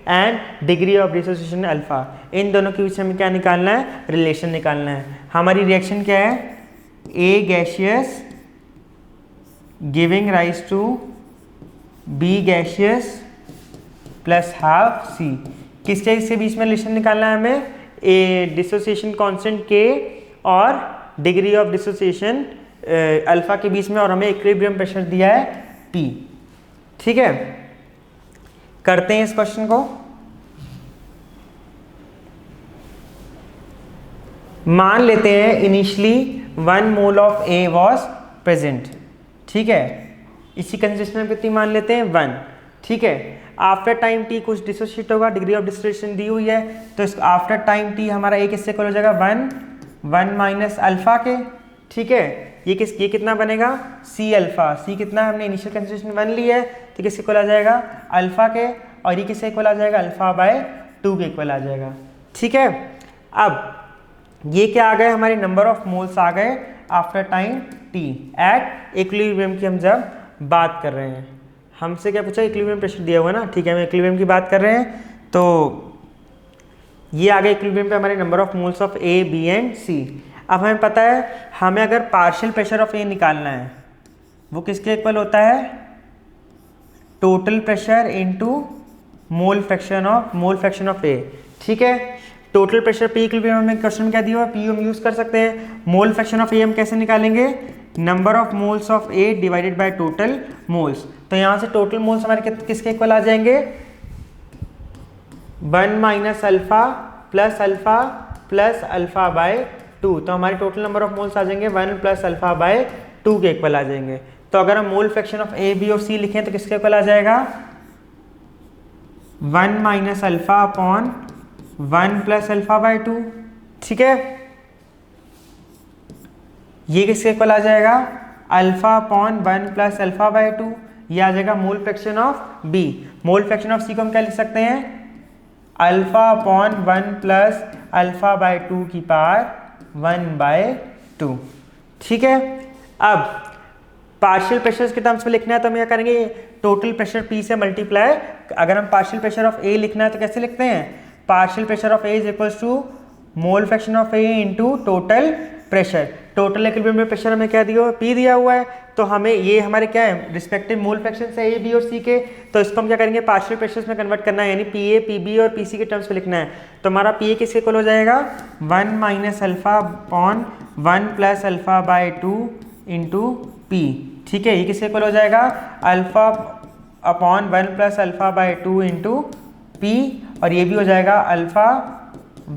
and degree of dissociation alpha. इन दोनों के बीच हमें क्या निकालना है, रिलेशन निकालना है। हमारी रिएक्शन क्या है, A gaseous giving rise to B gaseous plus half C, किसके इसके बीच में रिलेशन निकालना है हमें, ए डिसोसिएशन कांस्टेंट के और डिग्री ऑफ डिसोसिएशन अल्फा के बीच में, और हमें इक्विलिब्रियम प्रेशर दिया है P। ठीक है, करते हैं इस क्वेश्चन को। मान लेते हैं initially 1 mole of A was present. ठीक है, इसी कंसिस्टेंसी में कितनी मान लेते हैं 1। ठीक है, आफ्टर टाइम t कुछ डिसोसिएट होगा, डिग्री ऑफ डिसोसिएशन दी हुई है, तो इस आफ्टर टाइम t हमारा A किससे इक्वल हो जाएगा 1 माइनस अल्फा के। ठीक है, ये कितना बनेगा C अल्फा, C कितना हमने इनिशियल कंसिस्टेंसी 1 ली है, तो किसके इक्वल आ जाएगा अल्फा के, और ये किससे इक्वल आ जाएगा अल्फा बाय 2 के इक्वल आ जाएगा। ठीक है, अब ये क्या आ गए, हमारे नंबर ऑफ मोल्स आ गए after time t at equilibrium की हम जब बात कर रहे हैं। हमसे क्या पूछा, इक्विलिब्रियम प्रेशर दिया हुआ ना। ठीक है, हम इक्विलिब्रियम की बात कर रहे हैं, तो ये आ गए इक्विलिब्रियम पे हमारे number of moles of A, B and C। अब हमें पता है हमें अगर पार्शियल प्रेशर ऑफ A निकालना है, वो किसके इक्वल होता है, total pressure into mole fraction of A। ठीक है, टोटल प्रेशर P इक्विलिब्रियम में क्वेश्चन में क्या दिया हुआ है, P हम यूज कर सकते हैं। मोल फ्रैक्शन ऑफ A हम कैसे निकालेंगे, number of moles of A divided by total moles. तो यहाँ से टोटल मोल्स हमारे किसके इक्वल आ जाएंगे, 1 minus alpha plus alpha by 2। तो हमारे टोटल नंबर ऑफ मोल्स आ जाएंगे 1 प्लस अल्फा बाय 2 के इक्वल आ जाएंगे। तो अगर हम मोल फ्रैक्शन ऑफ A, B और C लिखें तो किसके इक्वल आ जाएगा 1 minus alpha upon 1 plus alpha by 2। ठीक है, ये किसके इक्वल आ जाएगा alpha upon 1 plus alpha by 2। ये आ जाएगा मोल fraction of B। Mole fraction of C को हम क्या लिख सकते हैं, alpha upon 1 plus alpha by 2 की पावर 1 बाय 2। ठीक है, अब पार्शियल प्रेशर के टर्म्स में लिखना है तो हम क्या करेंगे, टोटल प्रेशर P से मल्टीप्लाई। अगर हम पार्शियल प्रेशर ऑफ A लिखना है तो कैसे लिखते हैं, partial pressure of A is equals to mole fraction of A into total pressure. Total equilibrium pressure हमें क्या दिया हुआ है, P दिया हुआ है, तो हमें ये हमारे क्या है रिस्पेक्टिव मोल फ्रैक्शन से A, B और C के, तो इसको हम क्या करेंगे पार्शियल प्रेशर्स में कन्वर्ट करना है, यानी PA, PB और PC के टर्म्स में लिखना है। तो हमारा PA किसके इक्वल हो जाएगा 1 minus alpha upon 1 plus alpha by 2 into P। ठीक है, ये किसके इक्वल हो जाएगा alpha upon 1 plus alpha by 2 into P, और ये भी हो जाएगा alpha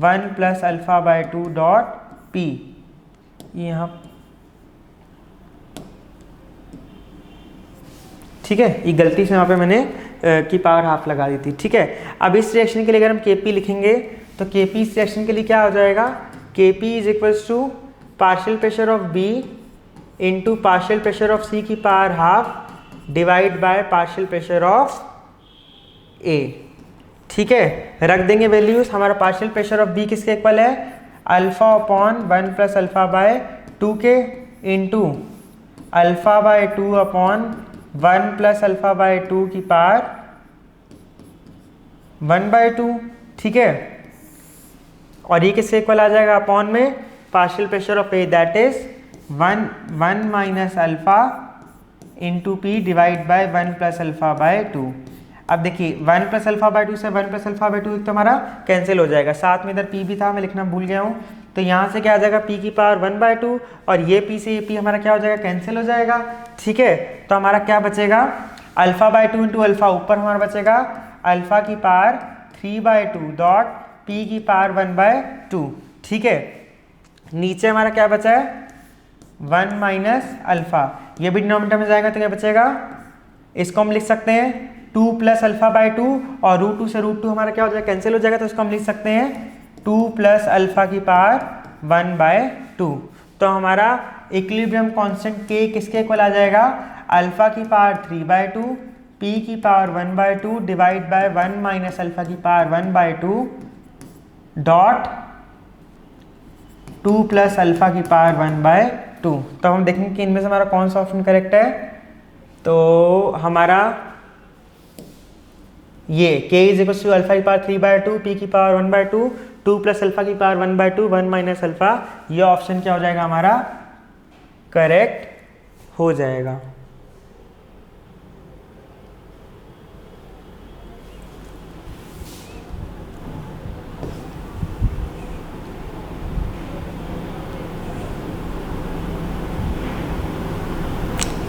1 plus alpha by 2 dot P। यहाँ ठीक है, ये गलती से यहाँ पे मैंने की पावर हाफ लगा दी थी। ठीक है, अब इस रिएक्शन के लिए अगर हम Kp लिखेंगे तो Kp इस रिएक्शन के लिए क्या हो जाएगा, Kp is equals to partial pressure of B into partial pressure of C की power half divide by partial pressure of A। ठीक है, रख देंगे वैल्यूज। हमारा पार्शियल प्रेशर ऑफ B किसके इक्वल है, alpha upon 1 plus alpha by 2 के into alpha by 2 upon 1 plus alpha by 2 की पावर 1/2। ठीक है, और ये किससे इक्वल आ जाएगा, अपॉन में partial pressure of A that is 1 minus alpha into P divide by 1 plus alpha by 2। अब देखिए 1 प्लस अल्फा बाय 2 से 1 प्लस अल्फा बाय 2 तो हमारा कैंसिल हो जाएगा, साथ में इधर p भी था, मैं लिखना भूल गया हूँ। तो यहाँ से क्या आ जाएगा, p की पावर 1/2 और ये p से ये p हमारा क्या हो जाएगा, कैंसिल हो जाएगा। ठीक है, तो हमारा क्या बचेगा, अल्फा बाय 2 इंटू अल्फा, ऊपर हमारा बचेगा अल्फा की पावर 3/2 डॉट p की पावर 1/2। ठीक है, नीचे हमारा क्या बचा है, 1 माइनस अल्फा, ये भी डिनोमिनेटर में जाएगा तो क्या बचेगा, इसको हम लिख सकते हैं 2 प्लस अल्फा बाय 2 और √2 से √2 हमारा क्या हो जाएगा, कैंसिल हो जाएगा, तो इसको हम लिख सकते हैं 2 प्लस अल्फा की पावर 1/2। तो हमारा इक्विलिब्रियम कांस्टेंट k किसके इक्वल आ जाएगा, अल्फा की पावर 3/2 p की power 1/2 divide by 1 minus alpha की पावर 1/2 डॉट 2 प्लस अल्फा की पावर 1/2। तो हम देखेंगे कि इनमें से हमारा कौन सा ऑप्शन करेक्ट है। तो हमारा ये k is equal to alpha की पावर 3/2 p की पावर 1/2 2 प्लस अल्फा की पावर 1/2 1 माइनस अल्फा, ये ऑप्शन क्या हो जाएगा, हमारा करेक्ट हो जाएगा।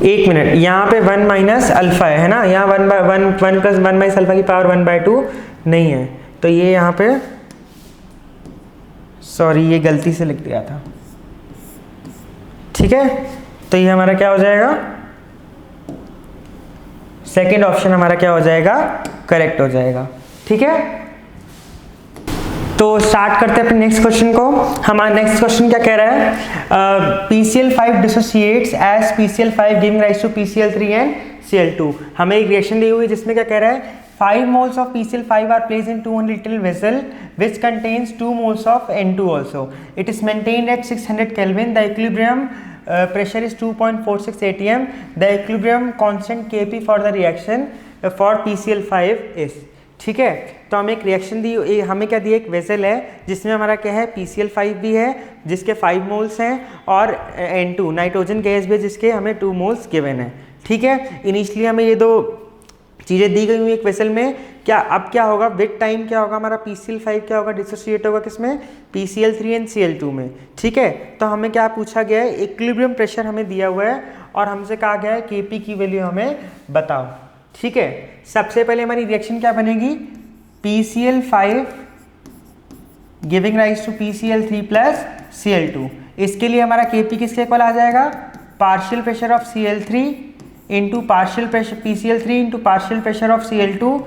एक मिनट, यहाँ पे 1 माइनस अल्फा है ना, यहाँ 1 प्लस 1 माइनस अल्फा की पावर 1/2 नहीं है, तो ये यहाँ पे सॉरी ये गलती से लिख दिया था। ठीक है, तो ये हमारा क्या हो जाएगा, सेकंड ऑप्शन हमारा क्या हो जाएगा, करेक्ट हो जाएगा। ठीक है, तो स्टार्ट करते हैं अपने नेक्स्ट क्वेश्चन को। हमारा नेक्स्ट क्वेश्चन क्या कह रहा है, PCl5 dissociates as PCl5 giving rise to PCl3 and Cl2। हमें एक रिएक्शन दी हुई जिसमें क्या कह रहा है, 5 moles of PCl5 are placed in 200 little vessel which contains 2 moles of N2 also. It is maintained at 600 Kelvin. The equilibrium pressure is 2.46 atm. The equilibrium constant Kp for the reaction for PCl5 is। ठीक है, तो हमें एक reaction दी, हमें क्या दिया, एक vessel है जिसमें हमारा क्या है, PCl5 भी है जिसके 5 मोल्स हैं और N2 नाइट्रोजन गैस भी है जिसके हमें 2 मोल्स गिवन है। ठीक है, इनिशियली हमें ये दो चीज़ें दी गई हुई एक वेसल में। क्या अब क्या होगा, विद टाइम क्या होगा, हमारा PCl5 क्या होगा, डिसोसिएट होगा किसमें, PCl3 एंड Cl2 में। ठीक है, तो हमें क्या पूछा गया है, इक्विलिब्रियम प्रेशर हमें दिया हुआ है और हमसे कहा गया है Kp की वैल्यू हमें बताओ। ठीक है, सबसे पहले हमारी रिएक्शन क्या बनेगी, PCl5 giving rise to PCl3 plus Cl2। इसके लिए हमारा Kp किसके इक्वल आ जाएगा, partial pressure of Cl3 into partial pressure PCl3 into partial pressure of Cl2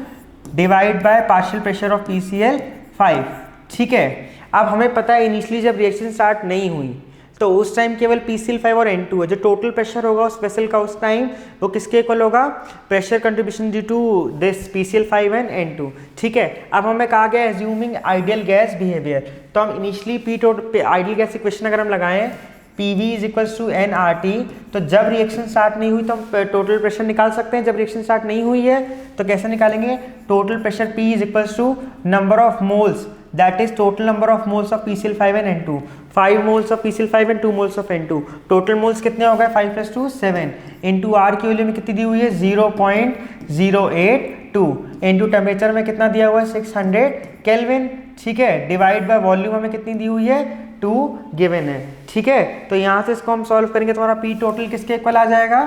divide by partial pressure of PCl5। ठीक है, अब हमें पता है इनिशियली जब रिएक्शन स्टार्ट नहीं हुई तो उस टाइम केवल PCl5 और N2 है, जो टोटल प्रेशर होगा उस वेसल का उस टाइम वो किसके इक्वल होगा, pressure contribution due to this PCl5 and N2। ठीक है, अब हमें कहा गया एज्यूमिंग आइडियल गैस बिहेवियर, तो हम इनिशियली आइडियल गैस इक्वेशन अगर हम लगाएं PV is equals to nRT, तो जब रिएक्शन स्टार्ट नहीं हुई तो हम टोटल प्रेशर निकाल सकते हैं। जब रिएक्शन स्टार्ट नहीं हुई है तो कैसे निकालेंगे, total pressure P is equals to number of moles that is total number of moles of PCl5 and N2, 5 moles of PCl5 and 2 moles of N2, total moles कितने हो गए 5 + 2 7 इंटू R की वैल्यू में कितनी दी हुई है 0.082 into temperature में कितना दिया हुआ है 600 केल्विन। ठीक है, डिवाइड बाय वॉल्यूम हमें कितनी दी हुई है 2 गिवन है। ठीक है, तो यहाँ से इसको हम सॉल्व करेंगे तो हमारा P टोटल किसके इक्वल आ जाएगा,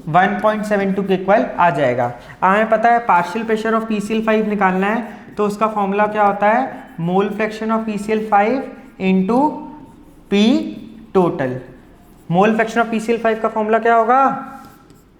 1.72 के इक्वल आ जाएगा। हमें पता है पार्शियल प्रेशर ऑफ PCl5 निकालना है, तो उसका फॉर्मूला क्या होता है, मोल fraction of PCl5 into P total. Mole fraction of PCl5 का फॉर्मूला क्या होगा,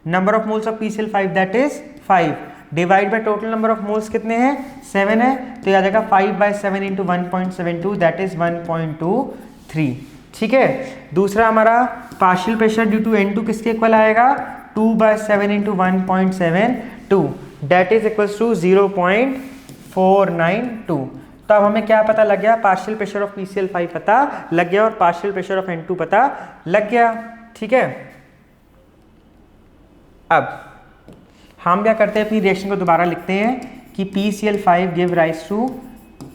number of moles of PCl5 that is 5 divide by total number of moles कितने हैं 7 है, तो आ जाएगा 5/7 इंटू 1.72 दैट इज 1.23। ठीक है, दूसरा हमारा partial pressure due to N2 किसके इक्वल आएगा 2/7 into 1.72 that is equals to 0.492। तो अब हमें क्या पता लग गया, पार्शियल प्रेशर ऑफ PCl5 पता लग गया और पार्शियल प्रेशर ऑफ N2 पता लग गया। ठीक है, अब हम क्या करते हैं, अपनी रिएक्शन को दोबारा लिखते हैं कि PCl5 गिव राइज टू,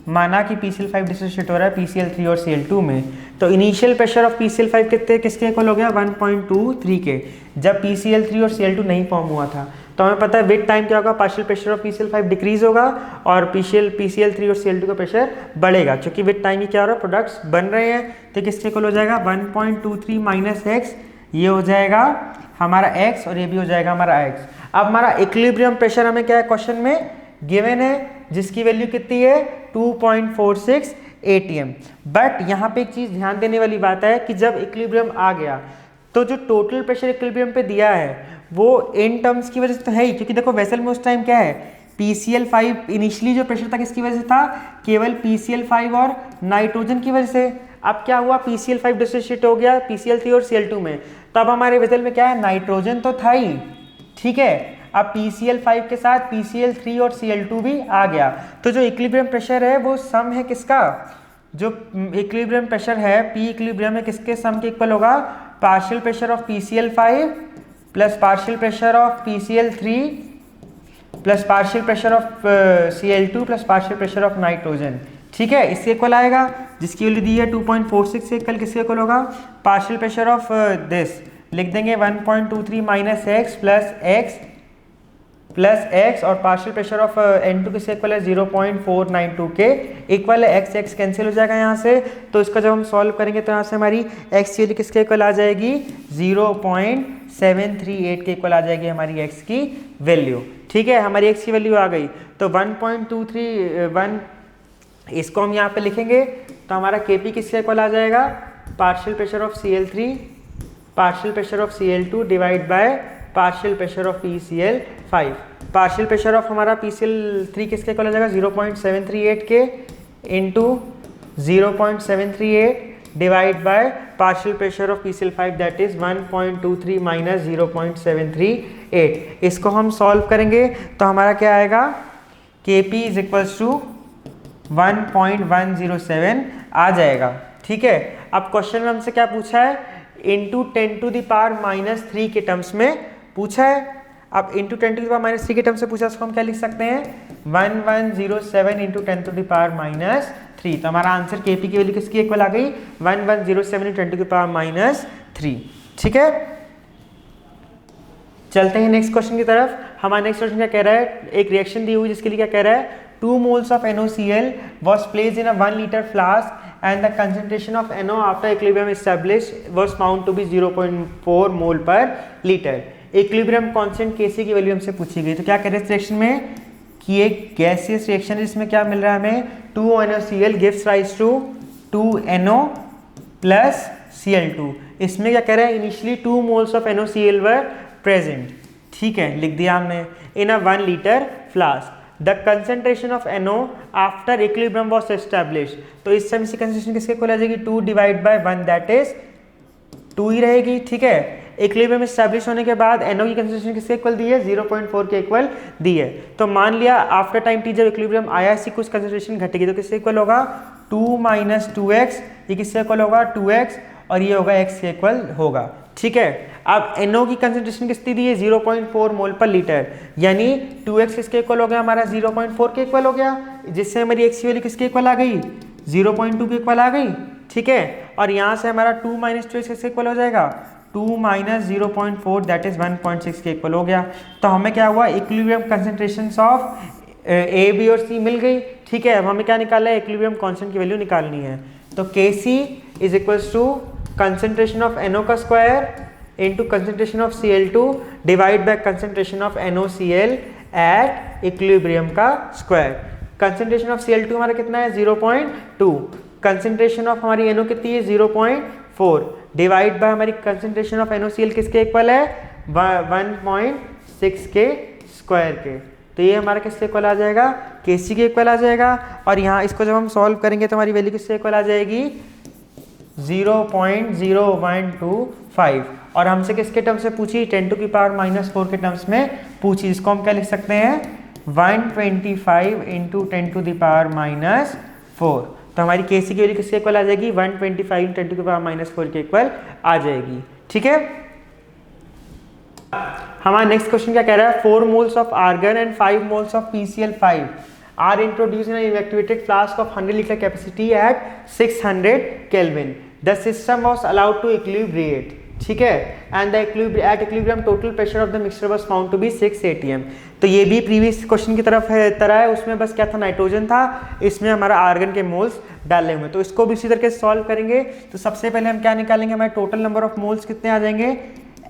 माना कि PCl5 डिसोसिएट हो रहा है PCl3 और Cl2 में, तो इनिशियल प्रेशर ऑफ PCl5 कितने किसके इक्वल हो गया 1.23 के, जब PCl3 और Cl2 नहीं फॉर्म हुआ था। तो हमें पता है विद टाइम क्या होगा, partial pressure of PCl5 decrease होगा और PCl3 और Cl2 का प्रेशर बढ़ेगा, क्योंकि विद टाइम ही क्या हो रहा है, प्रोडक्ट्स बन रहे हैं। तो किसके इक्वल हो जाएगा 1.23 माइनस x, ये हो जाएगा हमारा x और ये भी हो जाएगा हमारा x। अब हमारा इक्विलिब्रियम प्रेशर हमें क्या है क्वेश्चन में गिवन है, जिसकी वैल्यू कितनी है 2.46 atm। बट यहाँ पे एक चीज़ ध्यान देने वाली बात है कि जब इक्विलिब्रियम आ गया तो जो टोटल प्रेशर इक्विलिब्रियम पे दिया है वो इन टर्म्स की वजह से तो है ही, क्योंकि देखो वेसल में उस टाइम क्या है PCl5 इनिशियली जो प्रेशर था किसकी वजह से था, केवल PCl5 और नाइट्रोजन की वजह से। अब क्या हुआ, PCl5 डिसोसिएट हो गया PCl3 और Cl2 में, तब हमारे वेसल में क्या है नाइट्रोजन तो था ही। ठीक है, अब PCl5 के साथ PCl3 और Cl2 भी आ गया, तो जो इक्विलिब्रियम प्रेशर है वो सम है किसका, जो इक्विलिब्रियम प्रेशर है P इक्विलिब्रियम है किसके सम के इक्वल होगा, partial pressure of PCl5 plus partial pressure of PCl3 plus partial pressure of Cl2 plus partial pressure of nitrogen. ठीक है, इसके इक्वल आएगा, जिसकी वैल्यू दी है 2.46 से इक्वल किसके इक्वल होगा, पार्शियल प्रेशर ऑफ दिस लिख देंगे 1.23 माइनस एक्स और पार्शियल प्रेशर ऑफ N2 किसके इक्वल है 0.492 के इक्वल है। x कैंसिल हो जाएगा यहाँ से, तो इसका जब हम सॉल्व करेंगे तो यहाँ से हमारी x की वैल्यू किसके इक्वल आ जाएगी 0.738 के इक्वल आ जाएगी हमारी x की वैल्यू। ठीक है, हमारी x की वैल्यू आ गई, तो 1.231 इसको हम यहाँ पे लिखेंगे, तो हमारा Kp किसके इक्वल आ जाएगा, partial pressure of Cl3 partial pressure of Cl2 divide by partial pressure of PCl5। Partial pressure of हमारा PCl3 किसके इक्वल हो जाएगा 0.738 के into 0.738 divide by partial pressure of PCl5 that is 1.23 minus 0.738। इसको हम सॉल्व करेंगे तो हमारा क्या आएगा, Kp इज इक्वल्स टू 1.107 आ जाएगा। ठीक है, अब क्वेश्चन में हमसे क्या पूछा है, इंटू 10⁻³ के टर्म्स में पूछा है। अब इंटू 10⁻³ के टर्म्स से पूछा, उसको हम क्या लिख सकते हैं 1107 इंटू 10⁻³। तो हमारा आंसर Kp की वैल्यू किसकी इक्वल आ गई 1107 इंटू 10⁻³। ठीक है, चलते हैं नेक्स्ट क्वेश्चन की तरफ। हमारा नेक्स्ट क्वेश्चन क्या कह रहा है, एक रिएक्शन दी हुई जिसके लिए क्या कह रहा है 2 moles of NaCl was placed in a 1 liter flask and the concentration of NO after equilibrium established was found to be 0.4 mole per liter। Equilibrium constant Kc की वैल्यू हमसे पूछी गई, तो क्या कह रहे हैं इस रिएक्शन में कि एक गैसियस रिएक्शन है जिसमें क्या मिल रहा है हमें 2NaCl gives rise to 2NO plus Cl2। इसमें क्या कह रहा है initially 2 moles of NaCl were present। ठीक है, लिख दिया हमने इन अ 1 liter flask। The concentration of NO after equilibrium was established। तो इस समय से कंसेंट्रेशन किसके इक्वल आ जाएगी 2 डिवाइड बाय 1 दैट इज 2 ही रहेगी। ठीक है, इक्विलिब्रियम एस्टैब्लिश होने के बाद NO की कंसेंट्रेशन किसके इक्वल दी है 0.4 के इक्वल दी है। तो मान लिया आफ्टर टाइम t जब इक्विलिब्रियम आया इसकी कुछ कंसेंट्रेशन घटेगी, तो किससे इक्वल होगा 2 माइनस 2x, ये किससे इक्वल होगा 2x और ये होगा x के इक्वल होगा। ठीक है, अब NO की कंसेंट्रेशन कितनी दी है 0.4 मोल पर लीटर, यानी 2x किसके इक्वल हो गया हमारा 0.4 के इक्वल हो गया, जिससे हमारी x की वैल्यू किसके इक्वल आ गई 0.2 के इक्वल आ गई। ठीक है, और यहाँ से हमारा 2 माइनस 2x किसके इक्वल हो जाएगा 2 माइनस 0.4 दैट इज 1.6 के इक्वल हो गया। तो हमें क्या हुआ equilibrium concentration of A, B और C मिल गई। ठीक है, अब हमें क्या निकालना है इक्विलिब्रियम कांस्टेंट की वैल्यू निकालनी है, तो Kc is equals to concentration of NO का square into concentration of Cl2 divide by concentration of NaCl at equilibrium का स्क्वायर। concentration of Cl2 हमारा कितना है 0.2, concentration of हमारी NO कितनी है 0.4 डिवाइड बाय हमारी concentration of NaCl किसके इक्वल है 1.6 के स्क्वायर के। तो ये हमारा किसके इक्वल आ जाएगा, Kc के इक्वल आ जाएगा। और यहाँ इसको जब हम सॉल्व करेंगे तो हमारी वैल्यू किसके इक्वल आ जाएगी, 0.0125। और हमसे किसके टर्म से पूछी, 10⁻⁻⁴ के टर्म्स में पूछी। इसको हम क्या लिख सकते हैं, 125 × 10⁻⁻⁴। तो हमारी Kc की वैल्यू किसके इक्वल आ जाएगी, 125 × 10⁻⁻⁴ के इक्वल आ जाएगी। ठीक है। हमारा नेक्स्ट क्वेश्चन क्या कह रहा है, 4 moles of argon and 5 moles of PCl5 are introduced in an evacuated flask of 100 liter capacity at 600 Kelvin. The system was allowed to equilibrate. ठीक है, and the at equilibrium total pressure of the mixture was found to be 6 atm. तो ये भी previous question की तरफ तरह है, उसमें बस क्या था, नाइट्रोजन था, इसमें हमारा आर्गन के मोल्स डाले हुए। तो इसको भी इसी तरीके से सॉल्व करेंगे। तो सबसे पहले हम क्या निकालेंगे, हमारे टोटल नंबर ऑफ मोल्स कितने आ जाएंगे,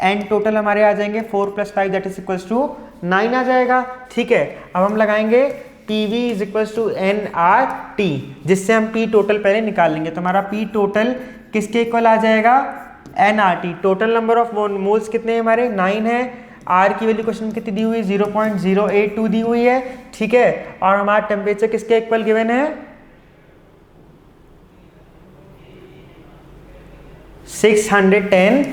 एंड टोटल हमारे आ जाएंगे 4 + 5 दैट इज इक्वल्स टू 9 आ जाएगा। ठीक है, अब हम लगाएंगे PV is equals to nRT, जिससे हम P टोटल पहले निकाल लेंगे। तो हमारा P टोटल किसके इक्वल आ जाएगा, nRT। Total number of moles कितने हैं हमारे, 9 है। R की वैल्यू क्वेश्चन में कितनी दी हुई है, 0.082 दी हुई है। ठीक है, और हमारा टेम्परेचर किसके इक्वल गिवन है, 610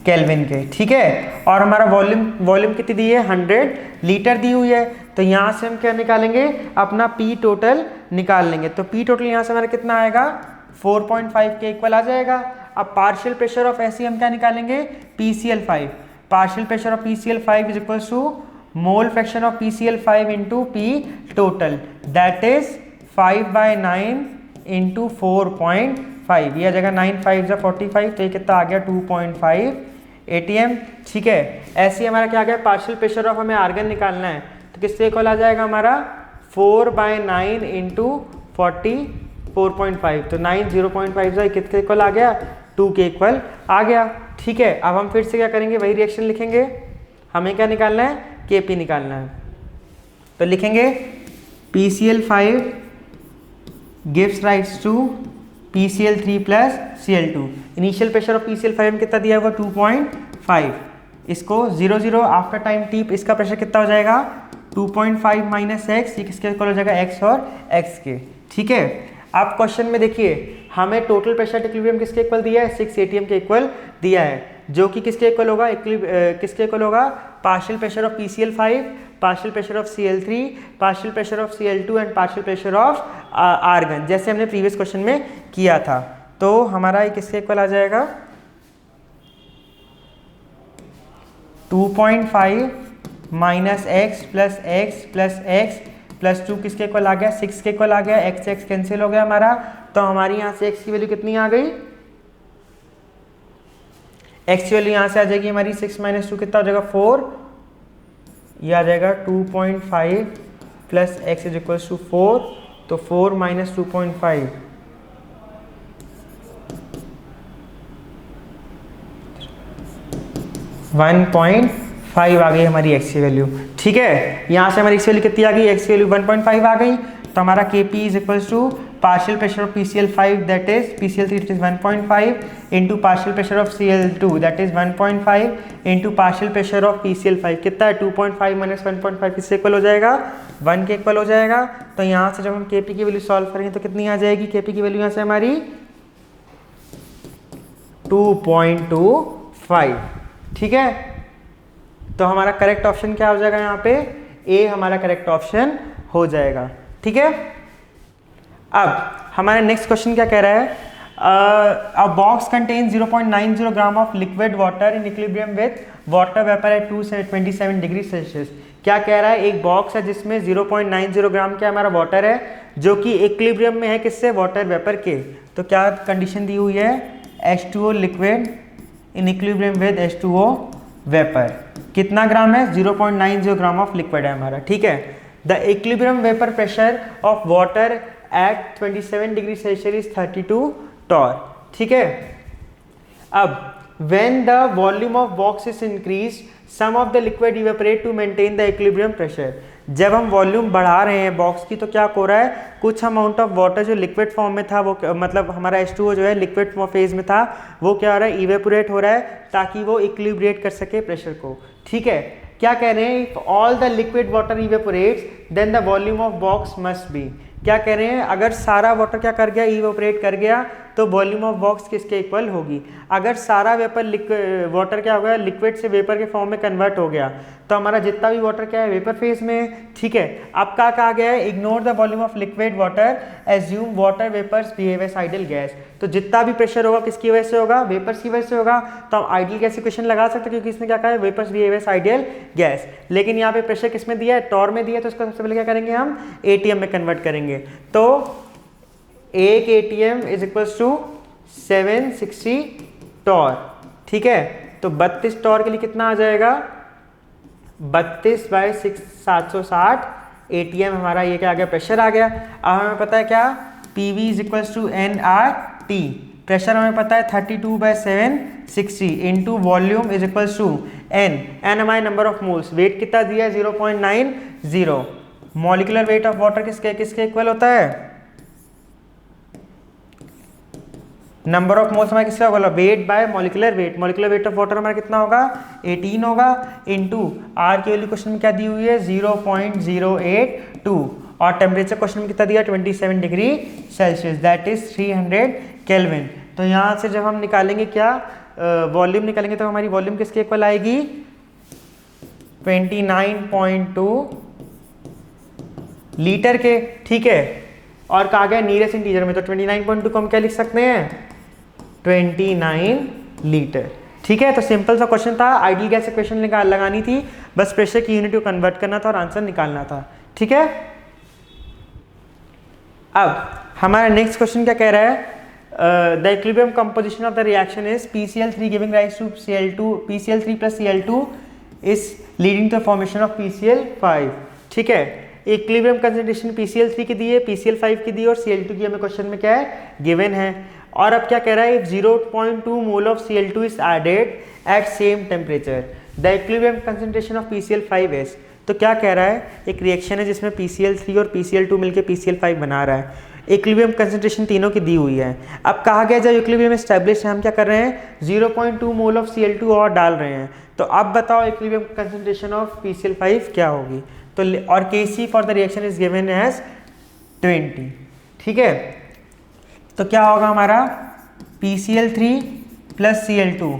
केल्विन के। ठीक है, और हमारा वॉल्यूम कितनी दी है, 100 लीटर दी हुई है। तो यहाँ से हम क्या निकालेंगे, अपना P टोटल निकाल लेंगे। तो P टोटल यहाँ से हमारा कितना आएगा, 4.5 के इक्वल आ जाएगा। अब पार्शियल प्रेशर ऑफ ऐसी हम क्या निकालेंगे, PCl5। Partial pressure of PCl5 is equals to mole fraction of PCl5 into P total, that is 5/9 into 4.5। ये आ जाएगा 9 × 5 = 45। तो ये कितना आ गया, 2.5 atm। ठीक है, ऐसे ही हमारा क्या आ गया, पार्शियल प्रेशर ऑफ हमें आर्गन निकालना है। तो किससे इक्वल आ जाएगा हमारा, 4/9 इंटू 44.5। तो 9 0.5 कितने इक्वल आ गया, 2 के इक्वल आ गया। ठीक है, अब हम फिर से क्या करेंगे, वही रिएक्शन लिखेंगे। हमें क्या निकालना है, Kp निकालना है। तो लिखेंगे PCl5 gives rise to PCl3 + Cl2। Initial pressure of PCl5 में कितना दिया हुआ, 2.5। इसको 0 आफ्टर टाइम टी इसका प्रेशर कितना हो जाएगा, 2.5 - x। ये किसके इक्वल हो जाएगा, x और x के। ठीक है, अब क्वेश्चन में देखिए हमें टोटल प्रेशर इक्विलिब्रियम किसके इक्वल दिया है, 6 atm के इक्वल दिया है, जो कि किसके इक्वल होगा, किसके इक्वल होगा, partial pressure of PCl5, partial pressure of Cl3, partial pressure of Cl2 and partial pressure of argon, जैसे हमने प्रीवियस क्वेश्चन में किया था। तो हमारा ये किसके इक्वल आ जाएगा, 2.5 - x + x + x + 2 किसके इक्वल आ गया, 6 के इक्वल आ गया। x x कैंसिल हो गया हमारा। तो हमारी यहाँ से x की वैल्यू कितनी आ गई, x की वैल्यू यहाँ से आ जाएगी हमारी 6 - 2 कितना हो जाएगा, 4। ये आ जाएगा 2.5 + x = 4। तो 4 - 2.5 1.5 आ गई हमारी x की वैल्यू। ठीक है, यहाँ से हमारी x की वैल्यू कितनी आ गई, x की वैल्यू 1.5 आ गई। तो हमारा Kp = partial pressure of PCl5 that is PCl3 that is 1.5 into partial pressure of Cl2 that is 1.5 into partial pressure of PCl5 कितना है, 2.5 - 1.5 किससे इक्वल हो जाएगा, 1 के इक्वल हो जाएगा। तो यहाँ से जब हम Kp की वैल्यू सॉल्व करेंगे तो कितनी आ जाएगी, Kp की वैल्यू यहाँ से हमारी 2.25। ठीक है, तो हमारा करेक्ट ऑप्शन क्या हो जाएगा, यहाँ पे ए हमारा करेक्ट ऑप्शन हो जाएगा। ठीक है, अब हमारा नेक्स्ट क्वेश्चन क्या कह रहा है, अ box contain 0.90 gram of liquid water in equilibrium with water vapour eight 227 degree Celsius. क्या कह रहा है, एक बॉक्स है जिसमें 0.90 ग्राम का हमारा वाटर है, जो कि इक्विलिब्रियम में है किससे, वाटर वेपर के। तो क्या कंडीशन दी हुई है, H2O liquid in equilibrium with H2O vapour. कितना ग्राम है, 0.90 ग्राम ऑफ लिक्विड है हमारा। ठीक है, the equilibrium vapour pressure of water at 27 degree Celsius is 32 torr। ठीक है, अब when the volume of box is increased some of the liquid evaporate to maintain the equilibrium pressure। जब हम volume बढ़ा रहे हैं बॉक्स की तो क्या हो रहा है, कुछ अमाउंट ऑफ वाटर जो लिक्विड फॉर्म में था वो मतलब हमारा H2O जो है लिक्विड फेज में था, वो क्या हो रहा है, इवेपोरेट हो रहा है ताकि वो इक्विलिब्रेट कर सके प्रेशर को। ठीक है, क्या कह रहे हैं, if all the liquid water evaporates then the volume of box must be. क्या कह रहे हैं, अगर सारा वाटर क्या कर गया, इवेपोरेट कर गया, तो वॉल्यूम ऑफ बॉक्स किसके इक्वल होगी। अगर सारा वेपर वाटर क्या हो गया, लिक्विड से वेपर के फॉर्म में कन्वर्ट हो गया, तो हमारा जितना भी वाटर क्या है, वेपर फेज में है। ठीक है, अब क्या कहा गया है, ignore the volume of liquid water, assume water vapours behave as ideal gas. तो जितना भी प्रेशर होगा किसकी वजह से होगा, वेपर्स की वजह से होगा। तो हम आइडियल गैस इक्वेशन लगा सकते हैं, क्योंकि इसने क्या कहा है, vapours behave as ideal gas. लेकिन यहाँ पे प्रेशर किस में दिया है, टॉर में दिया है, तो इसका सबसे पहले क्या करेंगे, हम एटीएम में कन्वर्ट करेंगे। तो 1 ATM is equals to 760 torr. ठीक है, तो 32 टॉर के लिए कितना आ जाएगा, 32/760 ATM हमारा ये क्या आ गया, प्रेशर आ गया। अब हमें पता है क्या, PV is equals to nRT। Pressure हमें पता है 32/760 into volume is equals to n हमारे नंबर ऑफ मोल्स। वेट कितना दिया है, 0.90। मॉलिक्यूलर वेट ऑफ वाटर किसके इक्वल होता है, नंबर ऑफ मोल्स हमारा किसका होगा, weight by molecular weight. Molecular weight of water हमारा कितना होगा, 18 होगा, इंटू आर की वैल्यू क्वेश्चन में क्या दी हुई है, 0.082, और टेम्परेचर क्वेश्चन में कितना दिया, 27 degree Celsius, that is 300 kelvin. तो यहाँ से जब हम निकालेंगे क्या, वॉल्यूम निकालेंगे, तो हमारी वॉल्यूम किसके इक्वल आएगी, 29.2 लीटर के। ठीक है, और कहा गया नीरेस्ट इंटीजर में, तो 29.2 को हम क्या लिख सकते हैं, 29 लीटर। ठीक है, तो सिंपल सा क्वेश्चन था, आइडियल गैस इक्वेशन लगानी थी, बस प्रेशर की यूनिट को कन्वर्ट करना था और आंसर निकालना था। ठीक है, अब हमारा नेक्स्ट क्वेश्चन क्या कह रहा है, the equilibrium composition of the reaction is PCl3 giving rise to Cl2, PCl3 plus Cl2 is leading to formation of PCl5। ठीक है, इक्विलिब्रियम कंसंट्रेशन PCl3 की दी है, PCl5 की दी है, और Cl2 की हमें क्वेश्चन में क्या है, गिवन है। और अब क्या कह रहा है, if 0.2 mole of Cl2 is added at same temperature the equilibrium concentration of PCl5 is. तो क्या कह रहा है, एक रिएक्शन है जिसमें PCl3 और PCl2 मिलकर PCl5 बना रहा है, इक्विलिब्रियम कंसंट्रेशन तीनों की दी हुई है। अब कहा गया जब इक्विलिब्रियम एस्टैब्लिश है, हम क्या कर रहे हैं, 0.2 मोल ऑफ Cl2 और डाल रहे हैं। तो अब बताओ इक्विलिब्रियम कंसंट्रेशन ऑफ PCl5 क्या होगी। तो और Kc for the reaction is given as 20। ठीक है, तो क्या होगा हमारा, PCl3 plus Cl2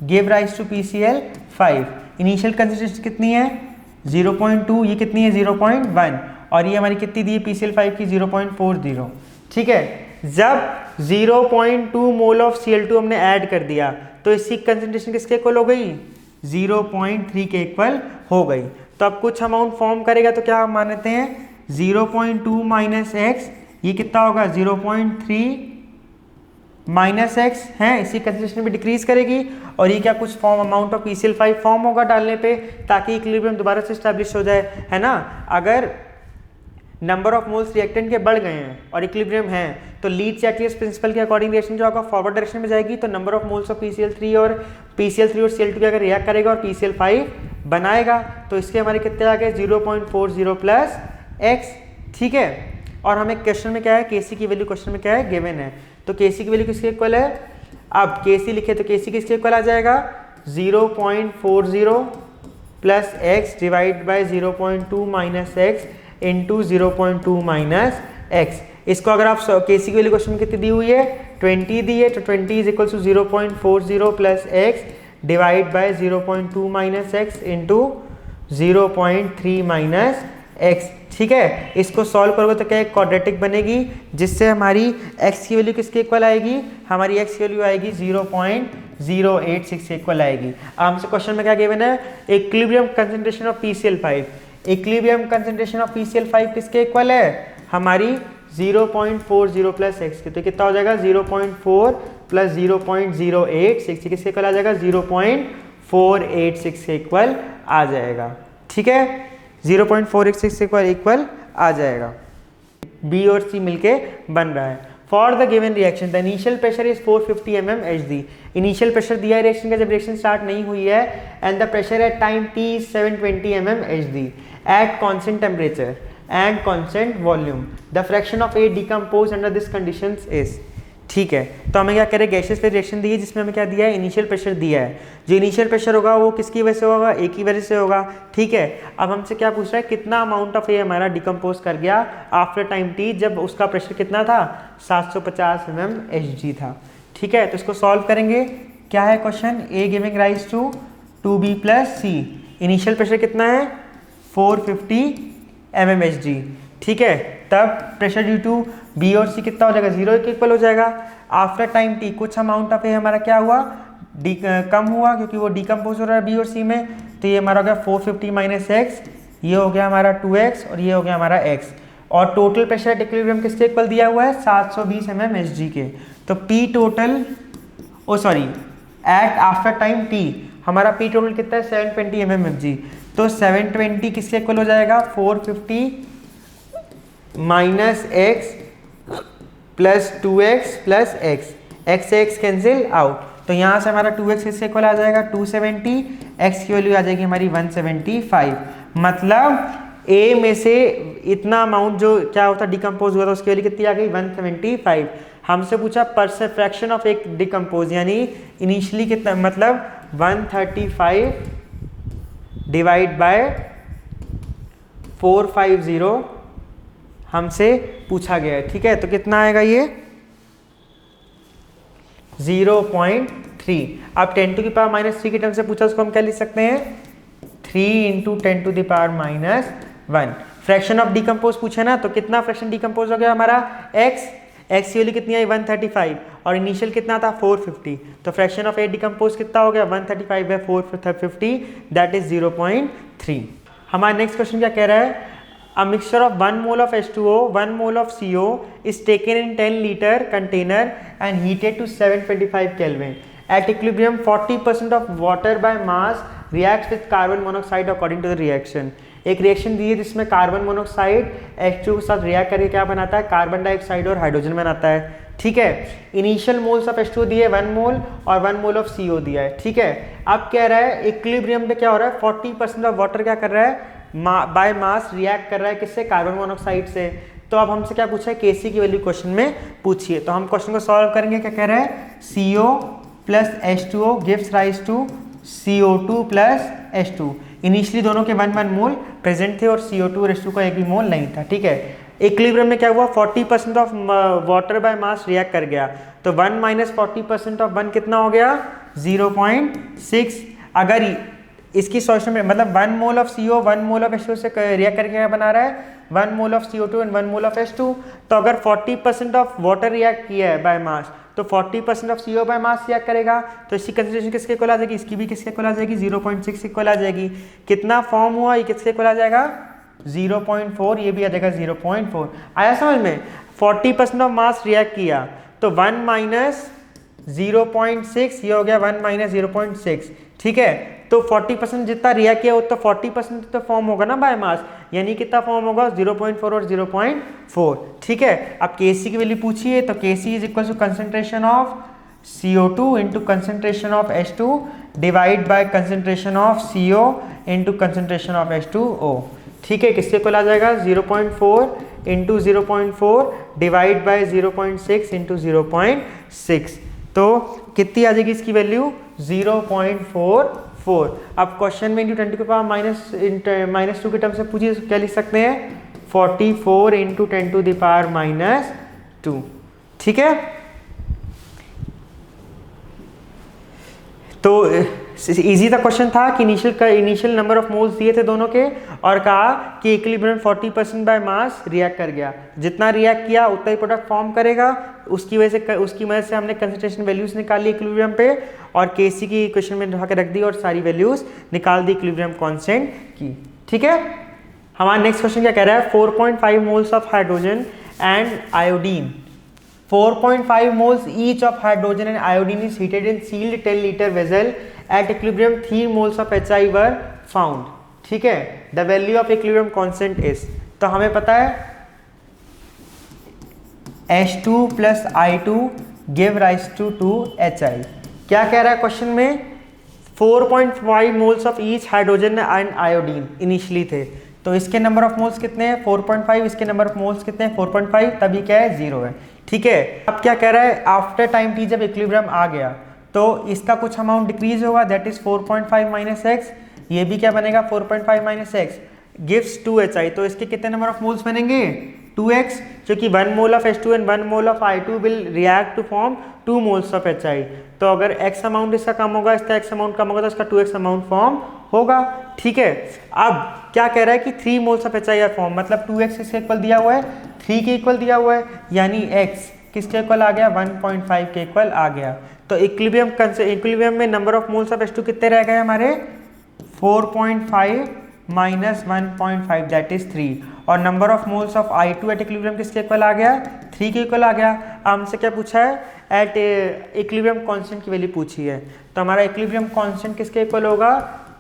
give rise to PCl5। Initial concentration कितनी है, 0.2, ये कितनी है, 0.1, और ये हमारी कितनी दी है PCl5 की, 0.40। ठीक है, जब 0.2 मोल ऑफ Cl2 हमने ऐड कर दिया, तो इसकी कंसंट्रेशन किसके इक्वल हो गई, 0.3 के इक्वल हो गई। तो अब कुछ अमाउंट फॉर्म करेगा, तो क्या हम मानते हैं, 0.2 माइनस एक्स, ये कितना होगा, 0.3 माइनस एक्स है, इसी कंसंट्रेशन में डिक्रीज करेगी, और ये क्या कुछ form amount of PCl5 form होगा डालने पे, ताकि इक्विलिब्रियम दोबारा से स्टैब्लिश हो जाए, है ना। अगर नंबर ऑफ मोल्स रिएक्टेंट के बढ़ गए हैं और इक्विलिब्रियम है, तो लीच-एटलियस प्रिंसिपल के अकॉर्डिंग रिएक्शन जो होगा फॉरवर्ड डायरेक्शन में जाएगी, तो number of moles of PCl3 और Cl2 अगर रिएक्ट करेगा और PCl5 बनाएगा, तो इसके हमारे कितने आ गए, 0.40 प्लस एक्स। ठीक है, और हमें क्वेश्चन में क्या है, Kc की वैल्यू क्वेश्चन में क्या है, गिवन है। तो Kc की वैल्यू किसके इक्वल है, अब Kc लिखे तो Kc किसके इक्वल आ जाएगा, 0.40 plus X divide by 0.2 minus X into 0.2 minus x. इसको अगर आप Kc की वैल्यू क्वेश्चन में कितनी दी हुई है, 20 दी है, तो 20 is equal to 0.40 plus X divide by 0.2 minus X into 0.3 minus X. ठीक है, इसको सॉल्व करोगे तो क्या एक क्वाड्रेटिक बनेगी, जिससे हमारी x की वैल्यू किसके इक्वल आएगी, हमारी x की वैल्यू आएगी 0.086 के इक्वल आएगी। हमसे क्वेश्चन में क्या गिवन है, equilibrium concentration of PCl5। Equilibrium concentration of PCl5 किसके इक्वल है, हमारी 0.40 प्लस एक्स की, तो कितना हो जाएगा, 0.4 प्लस 0.086 किसके इक्वल आ जाएगा, 0.486 के इक्वल आ जाएगा। ठीक है, 0.486 के इक्वल आ जाएगा। बी और सी मिलके बन रहा है। For the given reaction the initial pressure is 450 mm Hg। Initial pressure दिया है रिएक्शन का जब रिएक्शन स्टार्ट नहीं हुई है, and the pressure at time t is 720 mm Hg at constant temperature and constant volume. The fraction of A decomposed under these conditions is। ठीक है। तो हमें क्या करें, गैसेस पे रिएक्शन दी है जिसमें हमें क्या दिया है, इनिशियल प्रेशर दिया है। जो इनिशियल प्रेशर होगा वो किसकी वजह से होगा, ए की वजह से होगा। ठीक है, अब हमसे क्या पूछ रहा है, कितना अमाउंट ऑफ ए हमारा डिकम्पोज कर गया आफ्टर टाइम टी, जब उसका प्रेशर कितना था 750 mmHg था। ठीक है, तो इसको सॉल्व करेंगे। क्या है question, A giving rise to 2b + c, initial pressure कितना है 450 mmHg। ठीक है, तब प्रेशर ड्यू टू बी और सी कितना हो जाएगा, 0 के इक्वल हो जाएगा। आफ्टर टाइम टी कुछ अमाउंट ऑफ ए हमारा क्या हुआ, कम हुआ क्योंकि वो डिकम्पोज हो रहा है बी और सी में, तो ये हमारा हो गया 450 - x, ये हो गया हमारा 2x और ये हो गया हमारा x। और टोटल प्रेशर एट इक्विलिब्रियम किसके इक्वल दिया हुआ है, 720 mmHg के। तो P total at after time T हमारा पी टोटल कितना है 720 mmHg। तो 720 किसके इक्वल हो जाएगा, 450 - x + 2x + x, x से x कैंसिल आउट, तो यहाँ से हमारा 2x किसके इक्वल आ जाएगा 270, x की वैल्यू आ जाएगी हमारी 175। मतलब a में से इतना अमाउंट जो क्या होता डिकम्पोज हुआ था उसकी वैल्यू कितनी आ गई 175। हमसे पूछा परसेंट फ्रैक्शन ऑफ एक डिकम्पोज, यानी इनिशियली कितना, मतलब 135 डिवाइड बाय 450 हमसे पूछा गया है। ठीक है, तो कितना आएगा ये 0.3। अब 10⁻³ की टर्म से पूछा, उसको हम क्या लिख सकते हैं 3 × 10⁻⁻1। फ्रैक्शन ऑफ डिकम्पोज पूछा ना, तो कितना फ्रैक्शन डिकम्पोज हो गया हमारा x की वैल्यू कितनी आई 135 और इनिशियल कितना था 450, तो फ्रैक्शन ऑफ ए डिकम्पोज कितना हो गया 135/450, दैट इज 0.3। हमारा नेक्स्ट क्वेश्चन क्या कह रहा है, a mixture of 1 mole of H2O, 1 mole of CO is taken in 10-liter container and heated to 725 Kelvin. At equilibrium, 40% of water by mass reacts with carbon monoxide according to the reaction. एक reaction दी है जिसमें carbon monoxide H2O के साथ react करके क्या बनाता है, कार्बन डाइऑक्साइड और हाइड्रोजन बनाता है। ठीक है, इनिशियल मोल्स ऑफ H2O दिए 1 मोल और 1 मोल ऑफ CO दिया है। ठीक है, अब कह रहा है इक्विलिब्रियम पे क्या हो रहा है, 40% ऑफ वाटर क्या कर रहा है, बाय मास रिएक्ट कर रहा है किससे, कार्बन मोनोक्साइड से। तो अब हमसे क्या पूछा है, Kc की वैल्यू क्वेश्चन में पूछिए। तो हम क्वेश्चन को सॉल्व करेंगे। क्या कह रहा है, CO + H2O gives rise to CO2 + H2। Initially दोनों के 1 मोल प्रेजेंट थे और CO2 और H2 का एक भी मोल नहीं था। ठीक है, इक्विलिब्रियम में क्या हुआ, 40% of water by mass react कर गया, तो 1 - 40% ऑफ 1 कितना हो गया 0.6। अगर इसकी सॉल्यूशन में मतलब 1 mole of CO 1 mole of H2 से रिएक्ट करके क्या बना रहा है 1 mole of CO2 and 1 mole of H2। तो अगर 40% ऑफ वाटर रिएक्ट किया है बाय मास, तो 40% of CO by mass react करेगा, तो इसकी कंसंट्रेशन किसके इक्वल आ जाएगी, इसकी भी किसके इक्वल आ जाएगी 0.6 इक्वल आ जाएगी। कितना फॉर्म हुआ, ये किसके इक्वल आ जाएगा 0.4, ये भी आ जाएगा 0.4। आया समझ में, 40% ऑफ मास रिएक्ट किया तो 1 - 0.6, ये हो गया 1 - 0.6। ठीक है, तो 40% जितना रिएक्ट किया उतना 40% तो फॉर्म होगा ना बाय मास, यानी कितना फॉर्म होगा 0.4 और 0.4। ठीक है, अब Kc की वैल्यू पूछिए, तो Kc is equal to concentration of CO2 into concentration of H2 divide by concentration of CO into concentration of H2O। ठीक है, किसके इक्वल आ जाएगा 0.4 इंटू 0.4 डिवाइड बाय 0.6 इंटू 0.6, तो कितनी आ जाएगी इसकी वैल्यू 0.44। अब क्वेश्चन में इंटू 10⁻⁻² की टर्म से पूछिए, क्या लिख सकते हैं 44 इंटू 10⁻²। ठीक है, तो इजी सा क्वेश्चन था कि इनिशियल नंबर ऑफ मोल्स दिए थे दोनों के और कहा कि इक्विलिब्रियम 40% बाय मास रिएक्ट कर गया, जितना रिएक्ट किया उतना ही प्रोडक्ट फॉर्म करेगा। उसकी वजह से हमने कंसंट्रेशन वैल्यूज निकाली इक्विलिब्रियम पे और Kc की इक्वेशन में ढका के रख दी और सारी वैल्यूज निकाल दी इक्विलिब्रियम कांस्टेंट की। ठीक है, हमारा नेक्स्ट क्वेश्चन क्या कह रहा है, 4.5 moles of hydrogen and iodine, 4.5 moles each of hydrogen and iodine is heated in sealed 10-liter vessel at equilibrium 3 moles of HI were found। ठीक है, the value of equilibrium constant is, तो हमें पता है H2 + I2 give rise to 2HI। क्या कह रहा है क्वेश्चन में, 4.5 moles of each hydrogen and iodine initially थे, तो इसके नंबर ऑफ मोल्स कितने हैं 4.5, इसके नंबर ऑफ मोल्स कितने हैं 4.5, तभी क्या है 0 है। ठीक है। अब क्या कह रहा है, आफ्टर टाइम टी जब इक्विलिब्रियम आ गया तो इसका कुछ अमाउंट डिक्रीज होगा, दैट इज 4.5 माइनस एक्स, ये भी क्या बनेगा 4.5 माइनस एक्स गिव्स 2HI। तो इसके कितने नंबर ऑफ मोल्स बनेंगे 2x, क्योंकि 1 mole of H2 and 1 mole of I2 will react to form 2 moles of HI। तो अगर x अमाउंट इसका कम होगा, इसका x अमाउंट कम होगा, तो इसका 2x अमाउंट फॉर्म होगा। ठीक है। अब क्या कह रहा है कि 3 moles of HI are form, मतलब 2x किसके इक्वल दिया हुआ है 3 के इक्वल दिया हुआ है, यानी x किसके इक्वल आ गया 1.5 के इक्वल आ गया। तो इक्विलिब्रियम में number of moles of H2 कितने रह गए हमारे 4.5 माइनस 1.5 दैट इज 3, और number of moles of I2 eight equilibrium किसके इक्वल आ गया 3 के इक्वल आ गया। हमसे क्या पूछा है, एट इक्विलिब्रियम कांस्टेंट की वैल्यू पूछी है, तो हमारा इक्विलिब्रियम कांस्टेंट किसके इक्वल होगा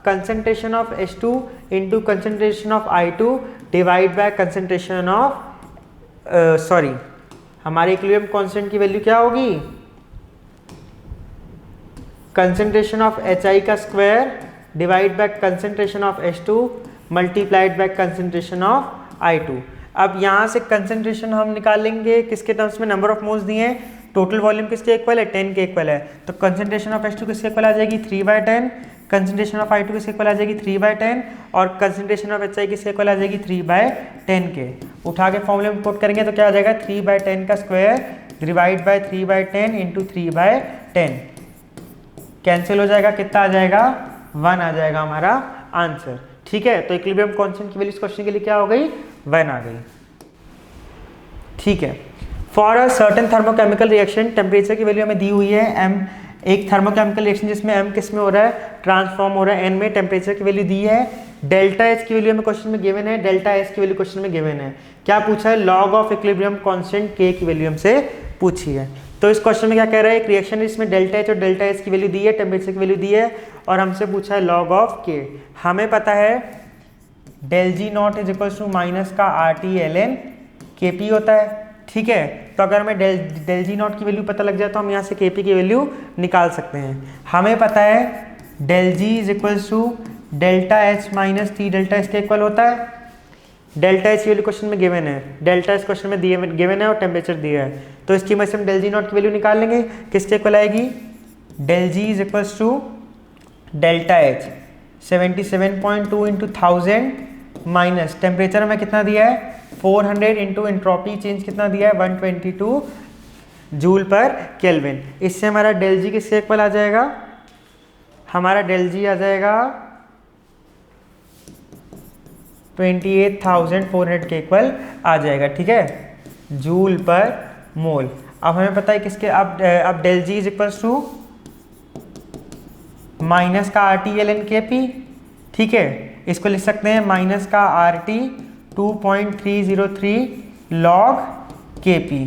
concentration of H2 into concentration of I2 divide by concentration of हमारे इक्विलिब्रियम कांस्टेंट की वैल्यू क्या होगी कंसंट्रेशन ऑफ HI का square divide by concentration of H2 multiplied by concentration of I2। अब यहाँ से कंसंट्रेशन हम निकालेंगे किसके टर्म्स में, नंबर ऑफ मोल्स दिए हैं, टोटल वॉल्यूम किसके इक्वल है 10 के इक्वल है, तो कंसंट्रेशन ऑफ H2 किसके इक्वल आ जाएगी 3/10, कंसंट्रेशन ऑफ I2 किसके इक्वल आ जाएगी 3/10, और कंसंट्रेशन ऑफ HI किसके इक्वल आ जाएगी 3/10 के। उठा के फॉर्मूले में पुट करेंगे तो क्या आ जाएगा 3/10 का square divide bye 3/10 into 3/10, cancel हो जाएगा, कितना आ जाएगा 1 आ जाएगा हमारा आंसर। ठीक है। तो इक्विलिब्रियम कांस्टेंट की वैल्यू इस क्वेश्चन के लिए क्या हो गई 1 आ गई। ठीक है। For a certain thermochemical reaction temperature की वैल्यू हमें दी हुई है m, एक थर्मोकेमिकल रिएक्शन जिसमें m किस में हो रहा है ट्रांसफॉर्म हो रहा है n में, टेम्परेचर की वैल्यू दी है, डेल्टा H की वैल्यू हमें क्वेश्चन में गिवन है, डेल्टा S की वैल्यू क्वेश्चन में गिवन है। क्या पूछा है log of equilibrium constant k की वैल्यू हमसे पूछी है। तो इस क्वेश्चन में क्या कह रहा है, एक रिएक्शन इसमें डेल्टा H और डेल्टा S की वैल्यू दी है, टेम्परेचर की वैल्यू दी है, और हमसे पूछा है लॉग ऑफ k। हमें पता है del G naught is equal to minus का RT/ln KP होता है। ठीक है। तो अगर हमें डेल जी नॉट की वैल्यू पता लग जाए तो हम यहाँ से KP की वैल्यू निकाल सकते हैं। हमें पता है del G is equal to delta H minus T delta S के इक्वल होता है। डेल्टा H की वैल्यू क्वेश्चन में गिवन है, डेल्टा S क्वेश्चन में गिवन है और टेम्परेचर दिया है, तो इसकी वजह से हम डेल जी नॉट की वैल्यू निकाल लेंगे, किसके इक्वल आएगी del G is equal to delta H 77.2 into 1000 minus temperature हमें कितना दिया है 400 इंटू एंट्रोपी चेंज कितना दिया है 122 जूल पर केल्विन। इससे हमारा डेल जी किसके इक्वल आ जाएगा, हमारा डेल जी आ जाएगा 28,400 के इक्वल आ जाएगा। ठीक है, जूल पर मोल। अब हमें पता है किसके, अब del G is equal to minus का RT/ln KP। ठीक है, इसको लिख सकते हैं माइनस का RT 2.303 log KP।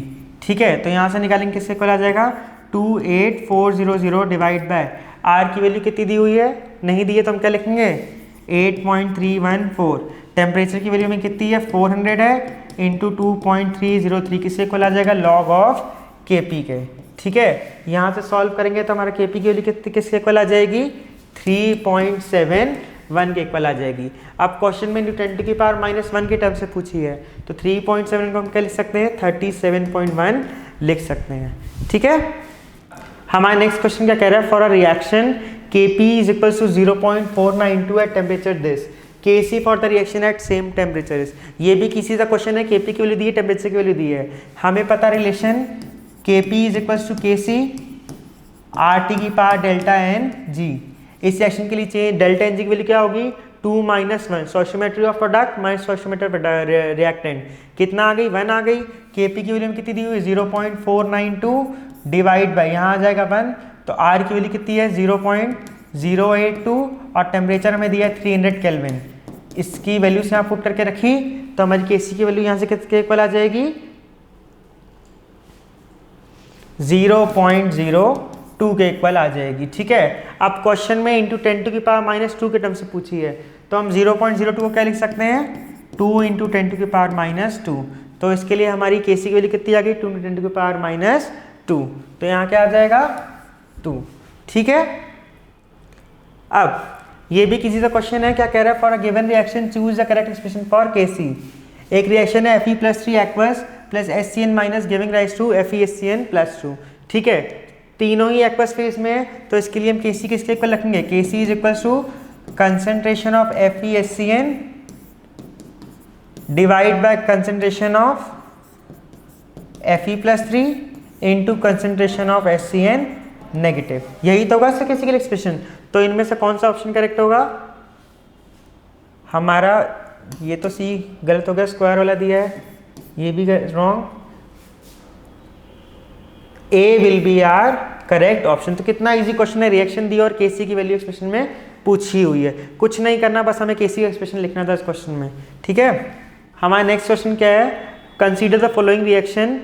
ठीक है, तो यहाँ से निकालेंगे किससे इक्वल आ जाएगा 28400 डिवाइड बाय R की वैल्यू कितनी दी हुई है, नहीं दी है तो हम क्या लिखेंगे 8.314। टेम्परेचर की वैल्यू में कितनी है 400 है इंटू 2.303 किससे इक्वल आ जाएगा लॉग ऑफ KP के। ठीक है, यहाँ से सॉल्व करेंगे तो हमारा KP की वैल्यू किसके इक्वल आ जाएगी 3.71 के इक्वल आ जाएगी। अब क्वेश्चन में न्यूटन की पावर -1 के टर्म से पूछी है, तो 3.7 को हम क्या लिख सकते हैं 37.1 लिख सकते हैं। ठीक है, हमारा नेक्स्ट क्वेश्चन क्या कह रहा है, for a reaction Kp is equal to 0.492 at temperature this, Kc for the reaction at same temperature. ये भी किसी का क्वेश्चन है, Kp की वैल्यू दी है, टेम्परेचर की वैल्यू दी है। हमें पता relation Kp is equal to Kc RT की पावर डेल्टा Ng। इस रिएक्शन के लिए चाहिए डेल्टा Ng की वैल्यू क्या होगी 2 - 1 stoichiometry of product minus stoichiometry reactant, कितना आ गई 1 आ गई। Kp की वैल्यू में कितनी दी हुई 0.492 डिवाइड बाई यहाँ आ जाएगा 1, तो R की वैल्यू कितनी है 0.082 और टेम्परेचर हमें दिया है 300 केल्विन। इसकी वैल्यू से यहाँ पुट करके रखी तो हमारी Kc की वैल्यू यहाँ से किसके इक्वल आ जाएगी 0.02 के इक्वल आ जाएगी। ठीक है, अब क्वेश्चन में इंटू 10⁻⁻2 के टर्म से पूछी है, तो हम 0.02 को क्या लिख सकते हैं 2 इंटू 10⁻⁻2। तो इसके लिए हमारी Kc की वैल्यू कितनी आ गई 2 इंटू 10⁻2, तो यहाँ क्या आ जाएगा 2। ठीक है, अब ये भी किसी का क्वेश्चन है, क्या कह रहा है for a given reaction choose the correct expression for Kc। एक रिएक्शन है Fe+3 aqueous plus HCN minus giving rise to FeHCN plus 2। ठीक है, तीनों ही एक्वस फेज में है, तो इसके लिए हम Kc किसके इक्वल रखेंगे, Kc is equal to concentration of FeHCN divide by concentration of Fe+3 into concentration of HCN negative. यही तो होगा स्टोकेस्टिकल एक्सप्रेशन। तो इनमें से कौन सा ऑप्शन करेक्ट होगा हमारा, ये तो सी गलत हो गया, स्क्वायर वाला दिया है, ये भी wrong, A will be are correct option. तो कितना इजी क्वेश्चन है, रिएक्शन दी और केसी की वैल्यू एक्सप्रेशन में पूछी हुई है, कुछ नहीं करना, बस हमें केसी का एक्सप्रेशन लिखना था इस क्वेश्चन में। ठीक है, हमारा नेक्स्ट क्वेश्चन क्या है, consider the following reaction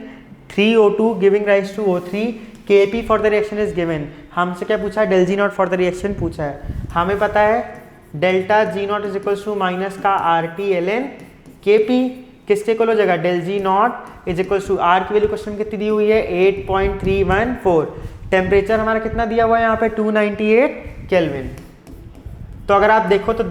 3O2 giving rise to O3, Kp for the reaction is given. हमसे क्या पूछा है, del G naught for the reaction पूछा है। हमें पता है delta G naught is equal to minus का RT/ln Kp, किसके इक्वल हो जाएगा, del G naught is equal to R की वैल्यू क्वेश्चन में कितनी दी हुई है 8.314। टेम्परेचर हमारा कितना दिया हुआ है यहाँ पे 298 केल्विन। तो अगर आप देखो तो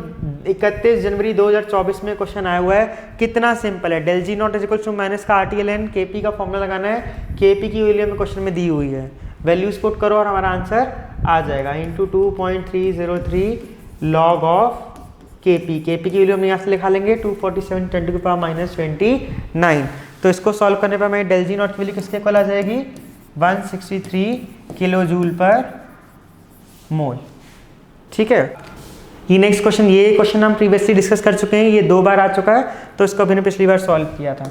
31 जनवरी 2024 में क्वेश्चन आया हुआ है, कितना सिंपल है, del G naught is equal to minus का RT/ln Kp का फॉर्मूला लगाना है, Kp की वैल्यू में क्वेश्चन में दी हुई है, वैल्यूज पुट करो और हमारा आंसर आ जाएगा इंटू 2.303 लॉग ऑफ Kp की वैल्यू हम यहाँ से लिखा लेंगे 247 10 टू द पावर -29। तो इसको सॉल्व करने पर हमें डेल जी नॉट की वैल्यू किसके इक्वल आ जाएगी 163 किलो जूल पर मोल। ठीक है, ये नेक्स्ट क्वेश्चन, ये क्वेश्चन हम प्रीवियसली डिस्कस कर चुके हैं, ये 2 बार आ चुका है, तो इसको अभी पिछली बार सॉल्व किया था।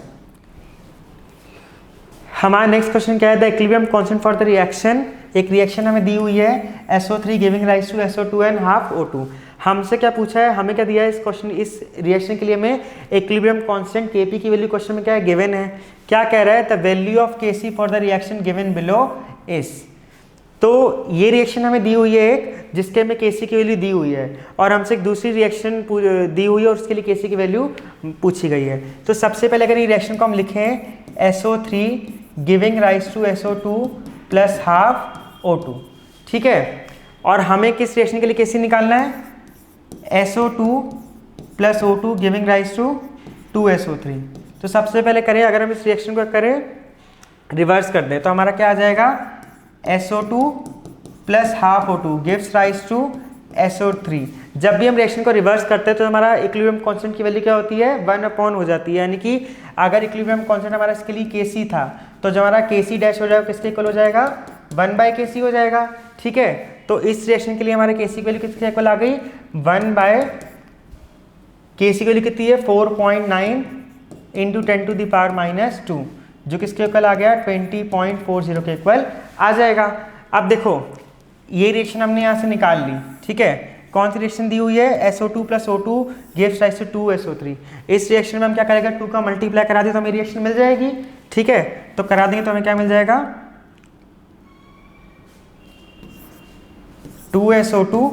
हमारा नेक्स्ट क्वेश्चन क्या है, the equilibrium constant for the reaction, एक रिएक्शन हमें दी हुई है SO3 giving rise to SO2 and half O2। हमसे क्या पूछा है, हमें क्या दिया है इस क्वेश्चन, इस रिएक्शन के लिए हमें इक्विलिब्रियम कांस्टेंट Kp की वैल्यू क्वेश्चन में क्या है गिवन है, क्या कह रहा है, the value of Kc for the reaction given below is. तो ये रिएक्शन हमें दी हुई है एक, जिसके में Kc की वैल्यू दी हुई है, और हमसे एक दूसरी रिएक्शन दी हुई है और उसके लिए Kc की वैल्यू पूछी गई है। तो सबसे पहले अगर ये रिएक्शन को हम लिखें SO3 giving rise to SO2 plus half O2। ठीक है, और हमें किस रिएक्शन के लिए Kc निकालना है, SO2 plus O2 giving rise to 2SO3। तो सबसे पहले करें, अगर हम इस रिएक्शन को करें रिवर्स कर दें, तो हमारा क्या आ जाएगा SO2 plus half O2 gives rise to SO3। जब भी हम रिएक्शन को रिवर्स करते हैं तो हमारा इक्विलिब्रियम कांस्टेंट की वैल्यू क्या होती है 1 हो जाती है, यानी कि अगर इक्विलिब्रियम कांस्टेंट हमारा इसके लिए Kc था, तो जो हमारा Kc डैश हो जाएगा किसके इक्वल हो जाएगा 1/Kc हो जाएगा। ठीक है, तो इस रिएक्शन के लिए हमारे Kc की वैल्यू किसके इक्वल आ गई 1/Kc की वैल्यू कितनी है 4.9 इंटू 10 टू द पावर -2, जो किसके इक्वल आ गया 20.40 के इक्वल आ जाएगा। अब देखो ये रिएक्शन हमने यहाँ से निकाल ली। ठीक है, कौन सी रिएक्शन दी हुई है SO2 plus O2 gives rise to 2SO3। इस रिएक्शन में हम क्या करेंगे 2 का मल्टीप्लाई करा दे तो हमें रिएक्शन मिल जाएगी। ठीक है, तो करा देंगे तो हमें क्या मिल जाएगा 2SO2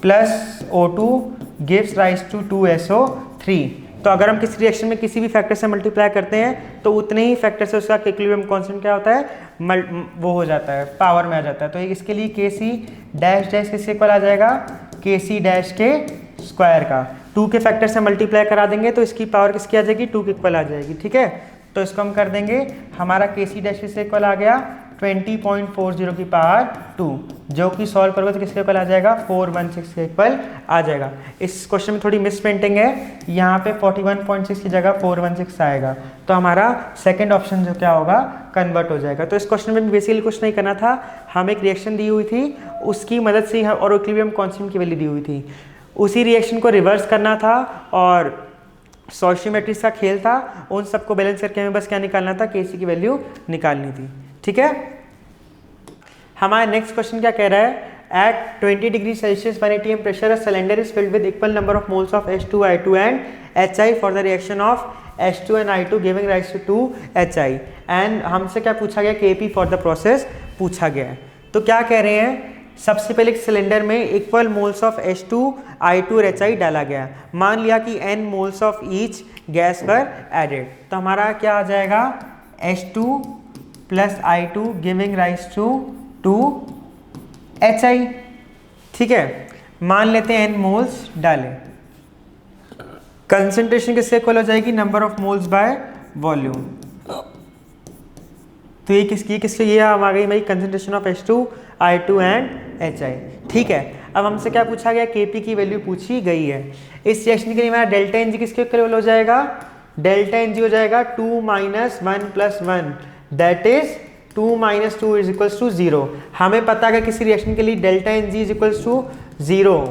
plus O2 gives rise to 2SO3। तो अगर हम किसी रिएक्शन में किसी भी फैक्टर से मल्टीप्लाई करते हैं तो उतने ही फैक्टर से उसका इक्विलिब्रियम कांस्टेंट क्या होता है वो हो जाता है, पावर में आ जाता है। तो इसके लिए Kc डैश डैश किसके इक्वल आ जाएगा Kc डैश के स्क्वायर का 2 के फैक्टर से मल्टीप्लाई करा देंगे तो इसकी पावर किसकी आ जाएगी 2 के इक्वल आ जाएगी। ठीक है, तो इसको हम कर देंगे, हमारा Kc डैश किसके इक्वल आ गया 20.40 की पावर 2, जो कि सॉल्व करोगे तो किसके इक्वल आ जाएगा 416 के इक्वल आ जाएगा। इस क्वेश्चन में थोड़ी मिस प्रिंटिंग है, यहाँ पे 41.6 की जगह 416 आएगा, तो हमारा सेकंड ऑप्शन जो क्या होगा कन्वर्ट हो जाएगा। तो इस क्वेश्चन में बेसिकली कुछ नहीं करना था, हमें एक रिएक्शन दी हुई थी उसकी मदद से और इक्विलिब्रियम कांस्टेंट की वैल्यू दी हुई थी, उसी रिएक्शन को रिवर्स करना था और स्टोइचियोमेट्रिक्स का खेल था, उन सबको बैलेंस करके हमें बस क्या निकालना था Kc की वैल्यू निकालनी थी। ठीक है, हमारा नेक्स्ट क्वेश्चन क्या कह रहा है, at 20 degree Celsius 1 atm pressure a cylinder is filled with equal number of moles of H2I2 and HI for the reaction of H2 and I2 giving rise to 2HI, and हमसे क्या पूछा गया Kp for the process पूछा गया है। तो क्या कह रहे हैं, सबसे पहले सिलेंडर में इक्वल मोल्स ऑफ H2I2 और HI डाला गया, मान लिया कि n moles of each gas पर एडेड, तो हमारा क्या आ जाएगा H2 plus I2 giving rise to 2HI। ठीक है, मान लेते हैं n मोल्स डालें, कंसेंट्रेशन किससे इक्वल हो जाएगी number of moles by volume. तो ये किसकी ये आ गई भाई concentration of H2, I2 and HI। ठीक है, अब हमसे क्या पूछा गया, Kp की वैल्यू पूछी गई है। इस रिएक्शन के लिए हमारा डेल्टा Ng किसके इक्वल हो जाएगा, डेल्टा Ng हो जाएगा 2 - 1 + 1 that is 2 - 2 is equals to 0। हमें पता है किसी रिएक्शन के लिए delta Ng is equals to 0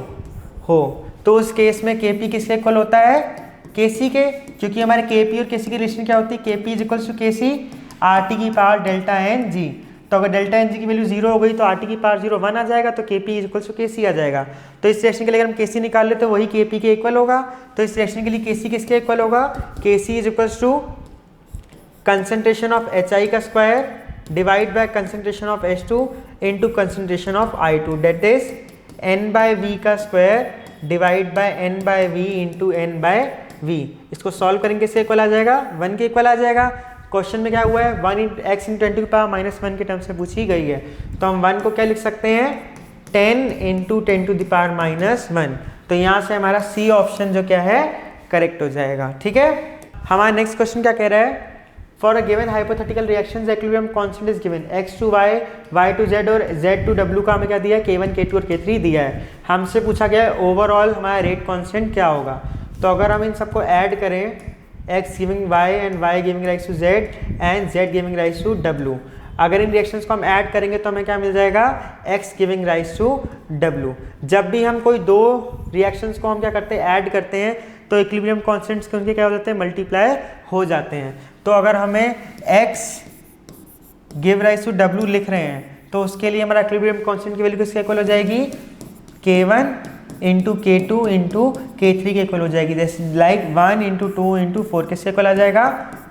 हो तो उस केस में Kp किसके इक्वल होता है, Kc के, क्योंकि हमारे Kp और Kc की रिलेशन क्या होती है, Kp is equals to Kc RT की पावर डेल्टा Ng। तो अगर डेल्टा Ng की वैल्यू 0 हो गई तो RT की पावर 0 1 आ जाएगा, तो Kp is equals to Kc आ जाएगा। तो इस रिएक्शन के लिए अगर हम Kc निकाल ले तो वही Kp के इक्वल होगा। तो इस रिएक्शन के लिए Kc किसके इक्वल होगा, Kc is equals to concentration of HI का square divide by concentration of H2 into concentration of I2 that is N/V का square divide bye N/V into N/V। इसको सॉल्व करेंगे किसके इक्वल आ जाएगा, 1 के इक्वल आ जाएगा। क्वेश्चन में क्या हुआ है, 1x × 10 की पावर -1 के टर्म से पूछी गई है, तो हम 1 को क्या लिख सकते हैं, 10 × 10 टू द पावर -1। तो यहाँ से हमारा सी ऑप्शन जो क्या है करेक्ट हो जाएगा। ठीक है, हमारा नेक्स्ट क्वेश्चन क्या कह रहा है, for a given hypothetical reaction the equilibrium constant is given x to y, y to z और z to w का हमें क्या दिया है, k1, k2 और k3 दिया है। हमसे पूछा गया है ओवरऑल हमारा रेट कांस्टेंट क्या होगा। तो अगर हम इन सबको ऐड करें, x giving y and y giving rise to z and z giving rise to w, अगर इन रिएक्शंस को हम ऐड करेंगे तो हमें क्या मिल जाएगा, x giving rise to w। जब भी हम कोई दो रिएक्शंस को हम क्या करते हैं, ऐड करते हैं, तो इक्विलिब्रियम कांस्टेंट्स के उनके क्या हो जाते हैं, मल्टीप्लाई हो जाते हैं। तो अगर हमें x give rise to w लिख रहे हैं तो उसके लिए हमारा इक्विलिब्रियम कांस्टेंट की वैल्यू किसके इक्वल हो जाएगी, k1 × k2 × k3 के इक्वल हो जाएगी। जैसे लाइक 1 × 2 × 4 किसके इक्वल आ जाएगा,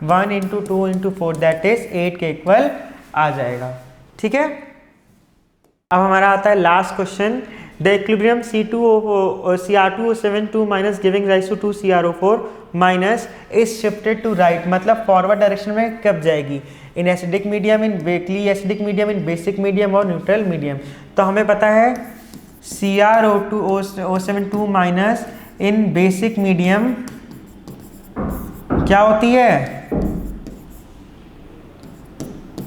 1 × 2 × 4 दैट इज 8 के इक्वल आ जाएगा। ठीक है, अब हमारा आता है last question, the equilibrium Cr2O7 2 minus giving rise to 2 Cr4 minus is shifted to right, मतलब फॉरवर्ड डायरेक्शन में कब जाएगी, in acidic medium, in weakly acidic medium, in basic medium और न्यूट्रल मीडियम। तो हमें पता है Cr2O7 2 माइनस इन basic medium क्या होती है,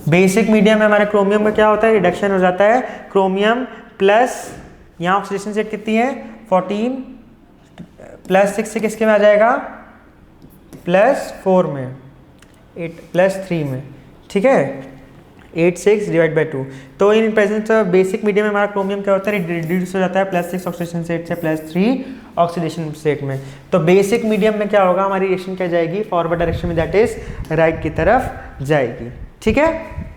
बेसिक मीडियम में हमारे क्रोमियम का क्या होता है, रिडक्शन हो जाता है, क्रोमियम प्लस यहाँ ऑक्सीडेशन स्टेट कितनी है 14 प्लस 6 से किसके में आ जाएगा, +4 में, 8 +3 में। ठीक है, 8 6 डिवाइड बाई 2। तो इन प्रेजेंस ऑफ बेसिक मीडियम में हमारा क्रोमियम क्या होता है, रिड्यूस हो जाता है +6 ऑक्सीडेशन स्टेट से +3 ऑक्सीडेशन स्टेट में। तो बेसिक मीडियम में क्या होगा, हमारी रिएक्शन क्या जाएगी, फॉरवर्ड डायरेक्शन में, दैट इज राइट की तरफ जाएगी। ठीक है।